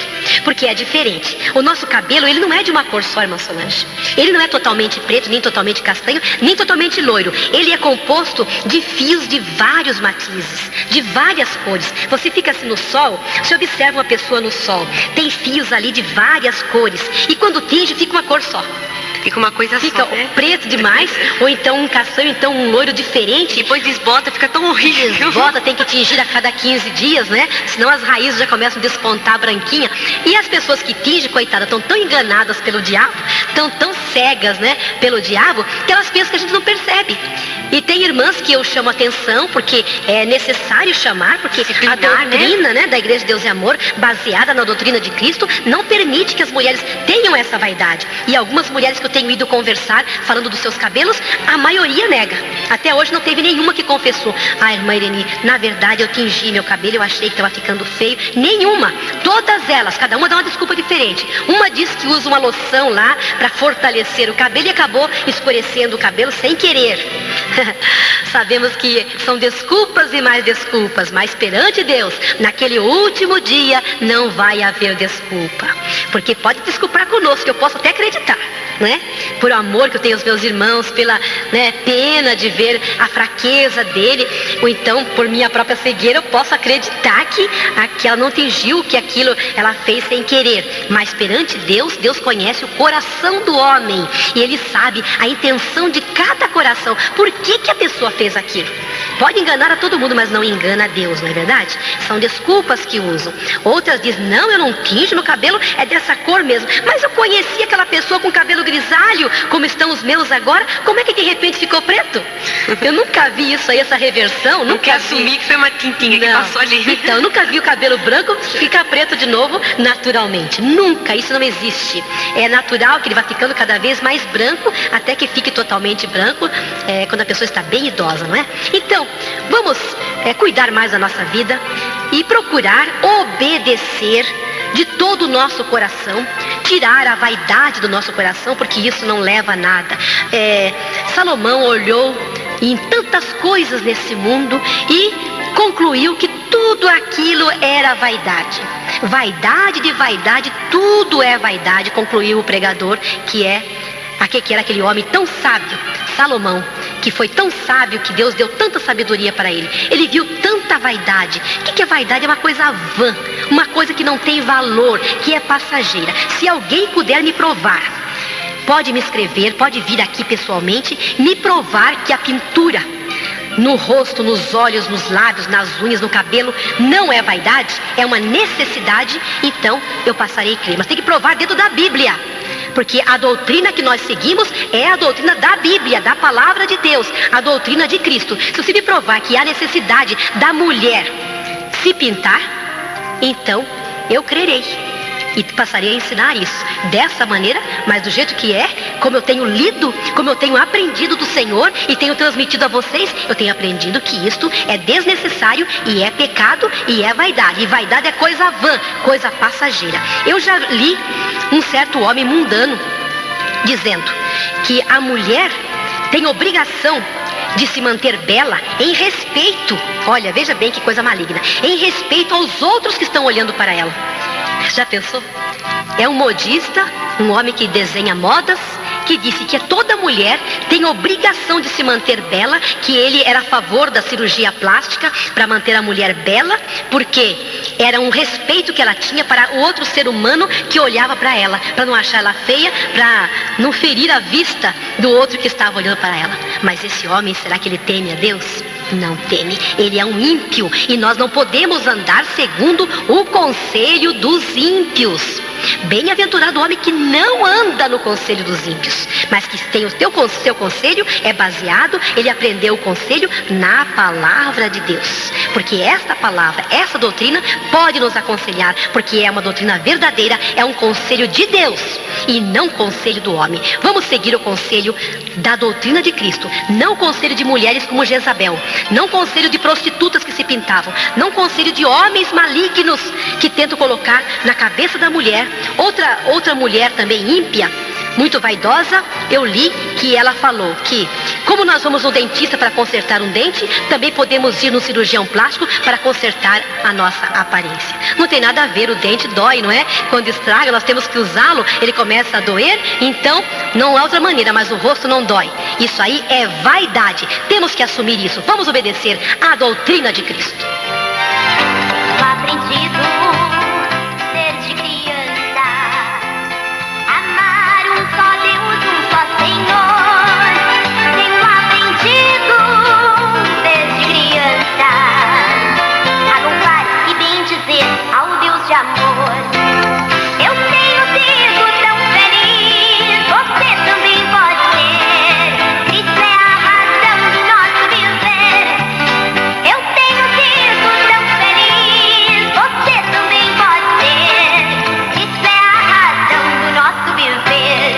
porque é diferente. O nosso cabelo, ele não é de uma cor só, irmã Solange. Ele não é totalmente preto, nem totalmente castanho, nem totalmente loiro. Ele é composto de fios de vários matizes, de várias cores. Você fica assim no sol, você observa uma pessoa no sol, tem fios ali de várias cores, e quando tinge fica uma cor só. Fica uma coisa fica só, né? Preto demais, ou então um castanho, então um loiro diferente. Depois desbota, fica tão horrível. Desbota, tem que tingir a cada 15 dias, né? Senão as raízes já começam a despontar branquinha. E as pessoas que tingem, coitadas, estão tão enganadas pelo diabo, estão tão cegas, né, pelo diabo, que elas pensam que a gente não percebe. E tem irmãs que eu chamo a atenção, porque é necessário chamar, porque a doutrina, né, da Igreja de Deus e Amor, baseada na doutrina de Cristo, não permite que as mulheres tenham essa vaidade. E algumas mulheres que eu tenho ido conversar, falando dos seus cabelos, a maioria nega. Até hoje não teve nenhuma que confessou: ah, irmã Irene, na verdade eu tingi meu cabelo, eu achei que estava ficando feio. Nenhuma. Todas elas, cada uma dá uma desculpa diferente. Uma diz que usa uma loção lá para fortalecer o cabelo e acabou escurecendo o cabelo sem querer. Sabemos que são desculpas e mais desculpas, mas perante Deus, naquele último dia, não vai haver desculpa. Porque pode desculpar conosco, eu posso até acreditar, né? Por amor que eu tenho aos meus irmãos, pela, né, pena de ver a fraqueza dele, ou então por minha própria cegueira, eu posso acreditar que ela não tingiu, que aquilo ela fez sem querer. Mas perante Deus, Deus conhece o coração do homem, e Ele sabe a intenção de cada coração. Por que a pessoa fez aquilo? Pode enganar a todo mundo, mas não engana a Deus, não é verdade? São desculpas que usam. Outras dizem: não, eu não tinjo, meu cabelo é dessa cor mesmo. Mas eu conheci aquela pessoa com cabelo grisalho, como estão os meus agora, como é que de repente ficou preto? Eu nunca vi isso aí, essa reversão. Não quer assumir que foi uma tintinha que passou ali. Então, eu nunca vi o cabelo branco ficar preto de novo naturalmente. Nunca, isso não existe. É natural que ele vá ficando cada vez mais branco, até que fique totalmente branco, quando a pessoa está bem idosa, não é? Então, vamos cuidar mais da nossa vida e procurar obedecer de todo o nosso coração, tirar a vaidade do nosso coração, porque isso não leva a nada. Salomão olhou em tantas coisas nesse mundo e concluiu que tudo aquilo era vaidade. Vaidade de vaidade, tudo é vaidade, concluiu o pregador, que era aquele homem tão sábio, Salomão, que foi tão sábio que Deus deu tanta sabedoria para ele. Ele viu tanta vaidade. O que é vaidade? É uma coisa vã, uma coisa que não tem valor, que é passageira. Se alguém puder me provar, pode me escrever, pode vir aqui pessoalmente, me provar que a pintura no rosto, nos olhos, nos lábios, nas unhas, no cabelo, não é vaidade, é uma necessidade, então eu passarei a crer. Mas tem que provar dentro da Bíblia, porque a doutrina que nós seguimos é a doutrina da Bíblia, da palavra de Deus, a doutrina de Cristo. Se você me provar que há necessidade da mulher se pintar, então eu crerei. e passarei a ensinar isso dessa maneira, mas do jeito que é, como eu tenho lido, como eu tenho aprendido do Senhor e tenho transmitido a vocês, eu tenho aprendido que isto é desnecessário e é pecado e é vaidade. E vaidade é coisa vã, coisa passageira. Eu já li um certo homem mundano dizendo que a mulher tem obrigação de se manter bela em respeito, olha, veja bem que coisa maligna, em respeito aos outros que estão olhando para ela. Já pensou? É um modista, um homem que desenha modas, que disse que toda mulher tem obrigação de se manter bela, que ele era a favor da cirurgia plástica para manter a mulher bela, porque era um respeito que ela tinha para o outro ser humano que olhava para ela, para não achar ela feia, para não ferir a vista do outro que estava olhando para ela. Mas esse homem, será que ele teme a Deus? Não teme, ele é um ímpio e nós não podemos andar segundo o conselho dos ímpios. Bem-aventurado o homem que não anda no conselho dos ímpios, mas que tem o seu conselho é baseado, ele aprendeu o conselho na palavra de Deus, porque esta palavra, essa doutrina pode nos aconselhar, porque é uma doutrina verdadeira, é um conselho de Deus e não conselho do homem. Vamos seguir o conselho da doutrina de Cristo, não o conselho de mulheres como Jezabel, não conselho de prostitutas que se pintavam, não conselho de homens malignos que tentam colocar na cabeça da mulher. Outra mulher também ímpia, muito vaidosa, eu li que ela falou que, como nós vamos no dentista para consertar um dente, também podemos ir no cirurgião plástico para consertar a nossa aparência. Não tem nada a ver, o dente dói, não é? Quando estraga, nós temos que usá-lo, ele começa a doer, então não há outra maneira, mas o rosto não dói. Isso aí é vaidade, temos que assumir isso, vamos obedecer à doutrina de Cristo. Aprendido desde criança, amar um só Deus, um só Senhor. Tenho aprendido desde criança a louvar e bendizer ao Deus de amor. Eu tenho sido tão feliz, você também pode ser. Cristo é a razão do nosso viver. Eu tenho sido tão feliz, você também pode ser. Cristo é a razão do nosso viver.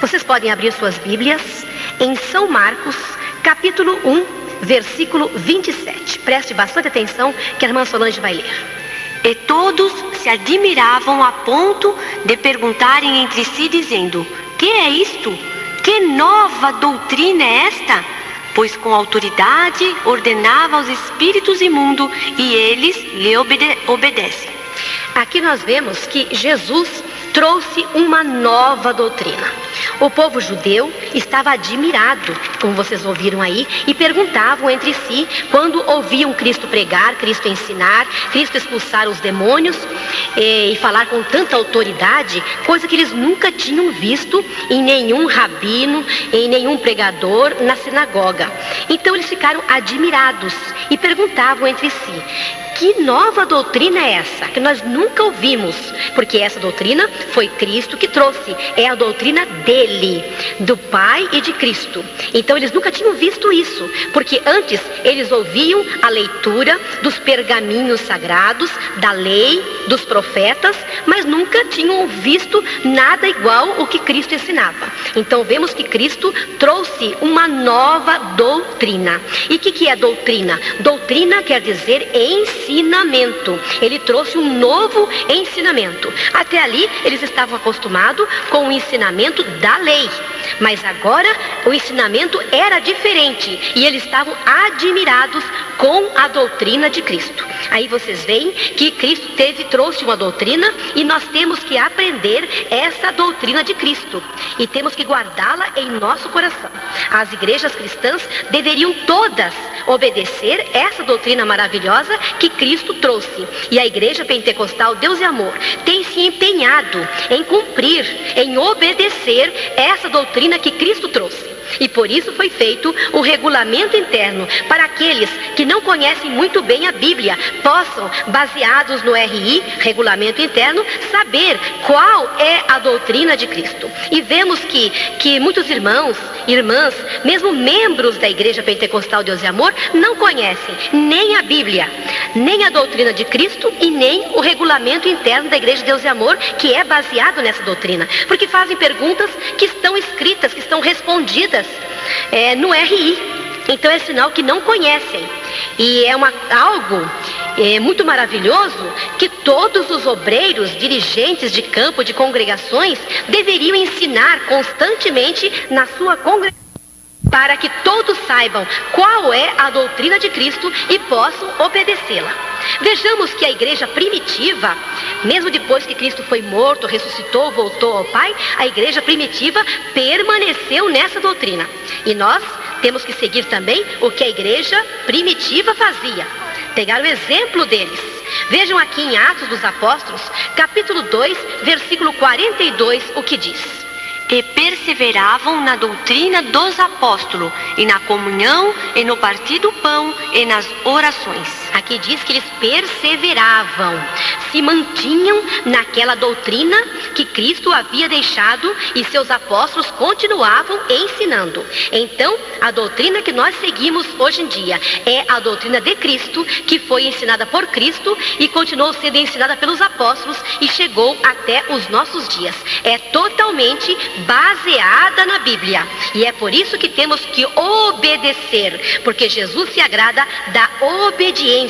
Vocês podem abrir suas Bíblias em São Marcos, capítulo 1, versículo 27. Preste bastante atenção que a irmã Solange vai ler. E todos se admiravam a ponto de perguntarem entre si, dizendo: que é isto? Que nova doutrina é esta? Pois com autoridade ordenava aos espíritos imundos e eles lhe obedecem. Aqui nós vemos que Jesus trouxe uma nova doutrina. O povo judeu estava admirado, como vocês ouviram aí, e perguntavam entre si, quando ouviam Cristo pregar, Cristo ensinar, Cristo expulsar os demônios e falar com tanta autoridade, coisa que eles nunca tinham visto em nenhum rabino, em nenhum pregador na sinagoga. Então eles ficaram admirados e perguntavam entre si: que nova doutrina é essa? Que nós nunca ouvimos, porque essa doutrina foi Cristo que trouxe, é a doutrina dele, do Pai e de Cristo. Então eles nunca tinham visto isso, porque antes eles ouviam a leitura dos pergaminhos sagrados, da lei, dos profetas, mas nunca tinham visto nada igual o que Cristo ensinava. Então vemos que Cristo trouxe uma nova doutrina. E o que é doutrina? Doutrina quer dizer ensinamento. Ele trouxe um novo ensinamento. Até ali eles estavam acostumados com o ensinamento da lei, mas agora o ensinamento era diferente e eles estavam admirados com a doutrina de Cristo. Aí vocês veem que Cristo trouxe uma doutrina e nós temos que aprender essa doutrina de Cristo e temos que guardá-la em nosso coração. As igrejas cristãs deveriam todas obedecer essa doutrina maravilhosa que Cristo trouxe. E a igreja pentecostal Deus e Amor tem se empenhado em cumprir, em obedecer essa doutrina que Cristo trouxe. E por isso foi feito um regulamento interno para aqueles que não conhecem muito bem a Bíblia, possam, baseados no RI, regulamento interno, saber qual é a doutrina de Cristo. E vemos que muitos irmãos, irmãs, mesmo membros da Igreja Pentecostal Deus e Amor, não conhecem nem a Bíblia, nem a doutrina de Cristo e nem o regulamento interno da Igreja Deus e Amor, que é baseado nessa doutrina. Porque fazem perguntas que estão escritas, que estão respondidas no RI. Então é sinal que não conhecem. E é algo muito maravilhoso que todos os obreiros, dirigentes de campo, de congregações, deveriam ensinar constantemente na sua congregação, para que todos saibam qual é a doutrina de Cristo e possam obedecê-la. Vejamos que a igreja primitiva, mesmo depois que Cristo foi morto, ressuscitou, voltou ao Pai, a igreja primitiva permaneceu nessa doutrina. E nós temos que seguir também o que a igreja primitiva fazia. Pegar o exemplo deles. Vejam aqui em Atos dos Apóstolos, capítulo 2, versículo 42, o que diz: E perseveravam na doutrina dos apóstolos, e na comunhão, e no partir do pão, e nas orações. Aqui diz que eles perseveravam, se mantinham naquela doutrina que Cristo havia deixado e seus apóstolos continuavam ensinando. Então, a doutrina que nós seguimos hoje em dia é a doutrina de Cristo, que foi ensinada por Cristo e continuou sendo ensinada pelos apóstolos e chegou até os nossos dias. É totalmente baseada na Bíblia. E é por isso que temos que obedecer, porque Jesus se agrada da obediência.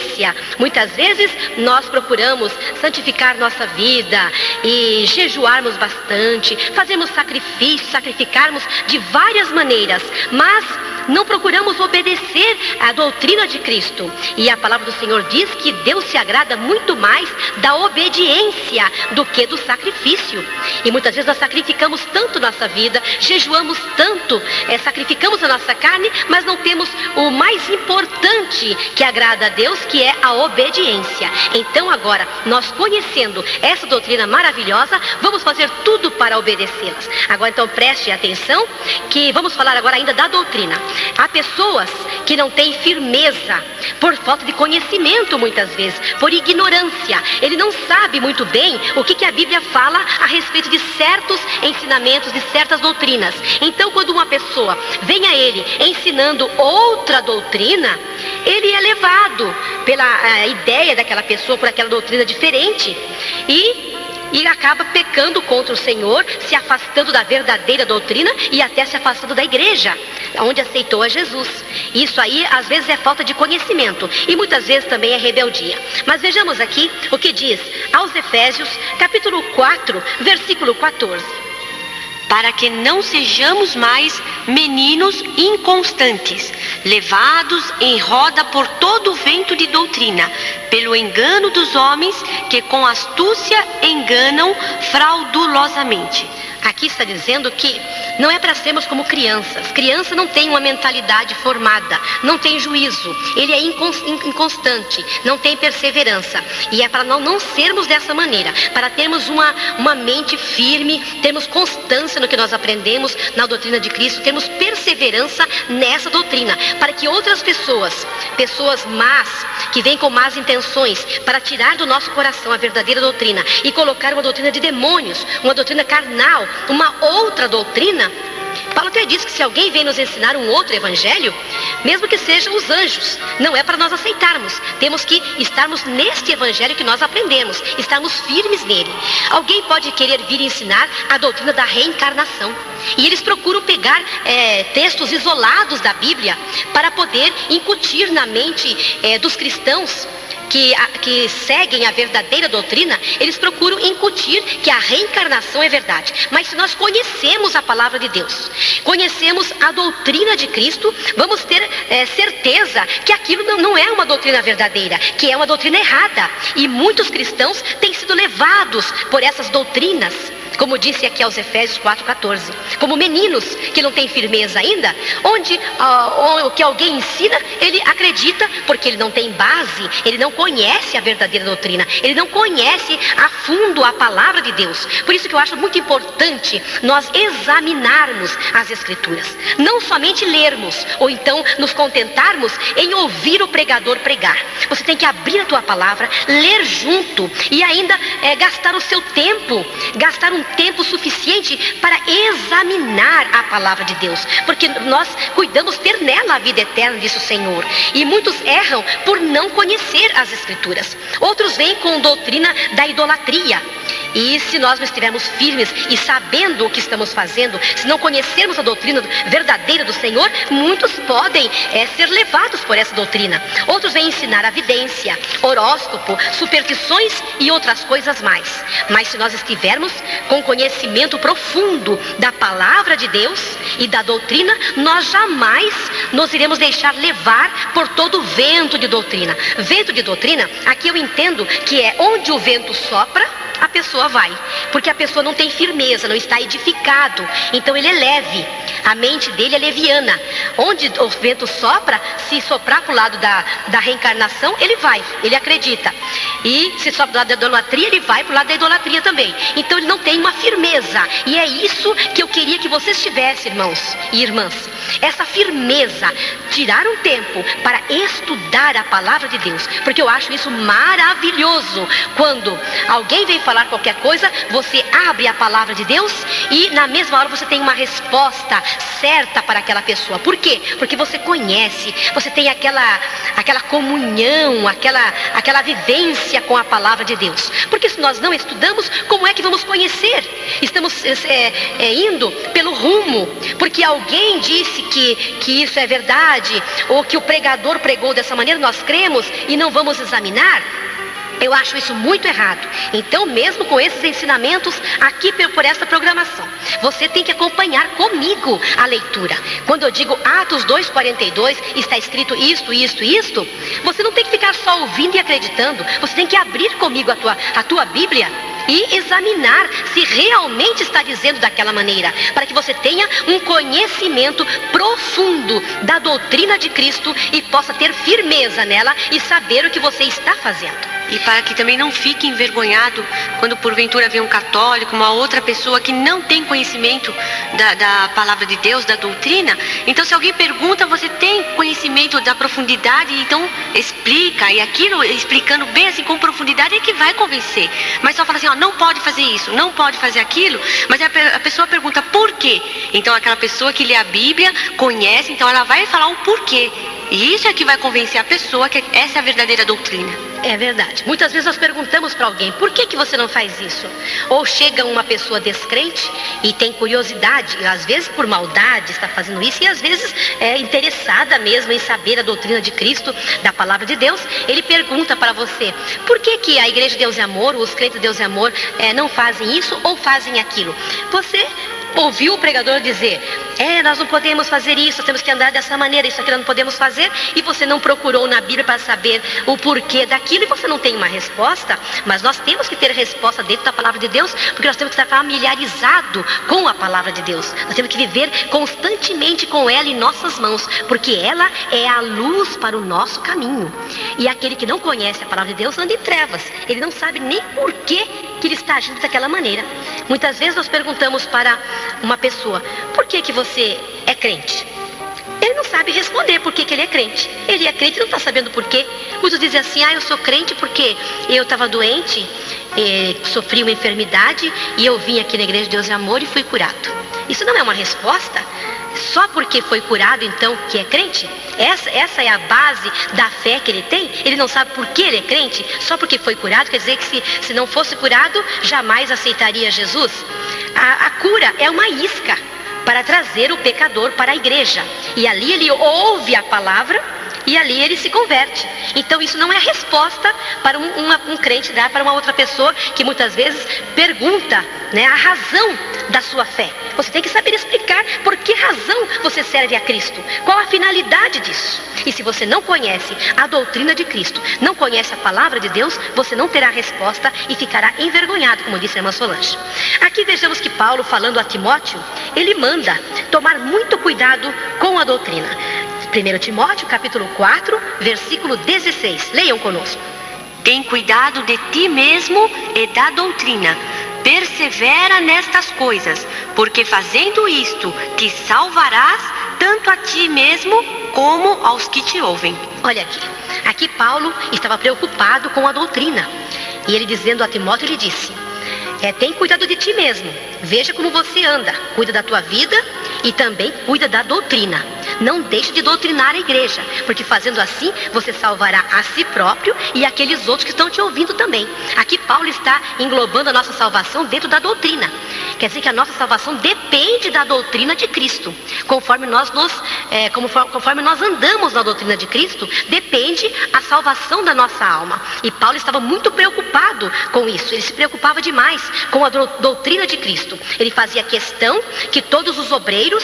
Muitas vezes nós procuramos santificar nossa vida e jejuarmos bastante, fazermos sacrifícios, sacrificarmos de várias maneiras, mas não procuramos obedecer à doutrina de Cristo. E a palavra do Senhor diz que Deus se agrada muito mais da obediência do que do sacrifício. E muitas vezes nós sacrificamos tanto nossa vida, jejuamos tanto, sacrificamos a nossa carne, mas não temos o mais importante que agrada a Deus, que é a obediência. Então agora, nós conhecendo essa doutrina maravilhosa, vamos fazer tudo para obedecê-las. Agora então preste atenção, que vamos falar agora ainda da doutrina. Há pessoas que não têm firmeza por falta de conhecimento, muitas vezes, por ignorância. Ele não sabe muito bem o que a Bíblia fala a respeito de certos ensinamentos, de certas doutrinas. Então, quando uma pessoa vem a ele ensinando outra doutrina, ele é levado pela ideia daquela pessoa, por aquela doutrina diferente, e acaba pecando contra o Senhor, se afastando da verdadeira doutrina e até se afastando da igreja, onde aceitou a Jesus. Isso aí, às vezes, é falta de conhecimento e muitas vezes também é rebeldia. Mas vejamos aqui o que diz aos Efésios, capítulo 4, versículo 14. Para que não sejamos mais meninos inconstantes, levados em roda por todo o vento de doutrina, pelo engano dos homens que com astúcia enganam fraudulosamente. Aqui está dizendo que não é para sermos como crianças. Criança não tem uma mentalidade formada, não tem juízo, ele é inconstante, não tem perseverança. E é para não sermos dessa maneira, para termos uma mente firme, termos constância no que nós aprendemos na doutrina de Cristo, termos perseverança nessa doutrina, para que outras pessoas más, que vêm com más intenções, para tirar do nosso coração a verdadeira doutrina e colocar uma doutrina de demônios, uma doutrina carnal, uma outra doutrina. Paulo até diz que se alguém vem nos ensinar um outro evangelho, mesmo que sejam os anjos, não é para nós aceitarmos. Temos que estarmos neste evangelho que nós aprendemos, estarmos firmes nele. Alguém pode querer vir ensinar a doutrina da reencarnação, e eles procuram pegar textos isolados da Bíblia para poder incutir na mente dos cristãos que seguem a verdadeira doutrina. Eles procuram incutir que a reencarnação é verdade. Mas se nós conhecemos a palavra de Deus, conhecemos a doutrina de Cristo, vamos ter certeza que aquilo não é uma doutrina verdadeira, que é uma doutrina errada. E muitos cristãos têm sido levados por essas doutrinas como disse aqui aos Efésios 4,14. Como meninos que não têm firmeza ainda, onde o que alguém ensina, ele acredita, porque ele não tem base, ele não conhece a verdadeira doutrina, ele não conhece a fundo a palavra de Deus. Por isso que eu acho muito importante nós examinarmos as Escrituras, não somente lermos, ou então nos contentarmos em ouvir o pregador pregar. Você tem que abrir a tua palavra, ler junto e ainda gastar o seu tempo, gastar um tempo suficiente para examinar a palavra de Deus, porque nós cuidamos ter nela a vida eterna, disse o Senhor. E muitos erram por não conhecer as Escrituras. Outros vêm com doutrina da idolatria. E se nós não estivermos firmes e sabendo o que estamos fazendo, se não conhecermos a doutrina verdadeira do Senhor, muitos podem ser levados por essa doutrina. Outros vêm ensinar a vidência, horóscopo, superstições e outras coisas mais. Mas se nós estivermos com conhecimento profundo da palavra de Deus e da doutrina, nós jamais nos iremos deixar levar por todo o vento de doutrina. Vento de doutrina, aqui eu entendo que é onde o vento sopra, a pessoa vai, porque a pessoa não tem firmeza, não está edificado, então ele é leve, a mente dele é leviana. Onde o vento sopra, se soprar para o lado da reencarnação, ele vai, ele acredita. E se sopra do lado da idolatria, ele vai para o lado da idolatria também. Então ele não tem uma firmeza, e é isso que eu queria que vocês tivessem, irmãos e irmãs, essa firmeza, tirar um tempo para estudar a palavra de Deus, porque eu acho isso maravilhoso. Quando alguém vem falar qualquer coisa, você abre a palavra de Deus e na mesma hora você tem uma resposta certa para aquela pessoa. Por quê? Porque você conhece, você tem aquela comunhão, aquela vivência com a palavra de Deus. Porque se nós não estudamos, como é que vamos conhecer? Estamos indo pelo rumo, porque alguém disse que isso é verdade, ou que o pregador pregou dessa maneira, nós cremos e não vamos examinar. Eu acho isso muito errado. Então, mesmo com esses ensinamentos aqui por essa programação, você tem que acompanhar comigo a leitura. Quando eu digo Atos 2,42, está escrito isto, você não tem que ficar só ouvindo e acreditando. Você tem que abrir comigo a tua Bíblia e examinar se realmente está dizendo daquela maneira, para que você tenha um conhecimento profundo da doutrina de Cristo e possa ter firmeza nela e saber o que você está fazendo. E para que também não fique envergonhado quando porventura vem um católico, uma outra pessoa que não tem conhecimento da palavra de Deus, da doutrina. Então se alguém pergunta, você tem conhecimento da profundidade, então explica. E aquilo, explicando bem assim com profundidade, é que vai convencer. Mas só fala assim, ó, não pode fazer isso, não pode fazer aquilo. Mas a pessoa pergunta por quê? Então aquela pessoa que lê a Bíblia, conhece, então ela vai falar o porquê. E isso é que vai convencer a pessoa que essa é a verdadeira doutrina. É verdade. Muitas vezes nós perguntamos para alguém, por que você não faz isso? Ou chega uma pessoa descrente e tem curiosidade, e às vezes por maldade está fazendo isso, e às vezes é interessada mesmo em saber a doutrina de Cristo, da palavra de Deus. Ele pergunta para você, por que a Igreja de Deus é Amor, os crentes de Deus é Amor, não fazem isso ou fazem aquilo? Você ouviu o pregador dizer, nós não podemos fazer isso, nós temos que andar dessa maneira, isso aqui nós não podemos fazer, e você não procurou na Bíblia para saber o porquê daquilo, e você não tem uma resposta. Mas nós temos que ter resposta dentro da palavra de Deus, porque nós temos que estar familiarizado com a palavra de Deus. Nós temos que viver constantemente com ela em nossas mãos, porque ela é a luz para o nosso caminho. E aquele que não conhece a palavra de Deus anda em trevas, ele não sabe nem porquê que ele está agindo daquela maneira. Muitas vezes nós perguntamos para uma pessoa, por que você é crente? Ele não sabe responder por que ele é crente. Ele é crente e não está sabendo por quê. Muitos dizem assim, eu sou crente porque eu estava doente, sofri uma enfermidade e eu vim aqui na Igreja de Deus é Amor e fui curado. Isso não é uma resposta. Só porque foi curado, então, que é crente? Essa é a base da fé que ele tem? Ele não sabe por que ele é crente? Só porque foi curado, quer dizer que se não fosse curado, jamais aceitaria Jesus? A cura é uma isca para trazer o pecador para a igreja. E ali ele ouve a palavra e ali ele se converte. Então isso não é resposta para um crente dar para uma outra pessoa que muitas vezes pergunta, a razão da sua fé. Você tem que saber explicar por que razão você serve a Cristo? Qual a finalidade disso? E se você não conhece a doutrina de Cristo, não conhece a palavra de Deus, você não terá resposta e ficará envergonhado, como disse a irmã Solange. Aqui vejamos que Paulo, falando a Timóteo, ele manda tomar muito cuidado com a doutrina. 1 Timóteo, capítulo 4, versículo 16. Leiam conosco. Tem cuidado de ti mesmo e da doutrina. Persevera nestas coisas, porque fazendo isto te salvarás tanto a ti mesmo como aos que te ouvem. Olha aqui. Aqui Paulo estava preocupado com a doutrina. E ele dizendo a Timóteo, ele disse: tem cuidado de ti mesmo. Veja como você anda. Cuida da tua vida e também cuida da doutrina. Não deixe de doutrinar a igreja, porque fazendo assim você salvará a si próprio e aqueles outros que estão te ouvindo também. Aqui Paulo está englobando a nossa salvação dentro da doutrina. Quer dizer que a nossa salvação depende da doutrina de Cristo. Conforme nós andamos na doutrina de Cristo, depende a salvação da nossa alma. E Paulo estava muito preocupado com isso. Ele se preocupava demais com a doutrina de Cristo. Ele fazia questão que todos os obreiros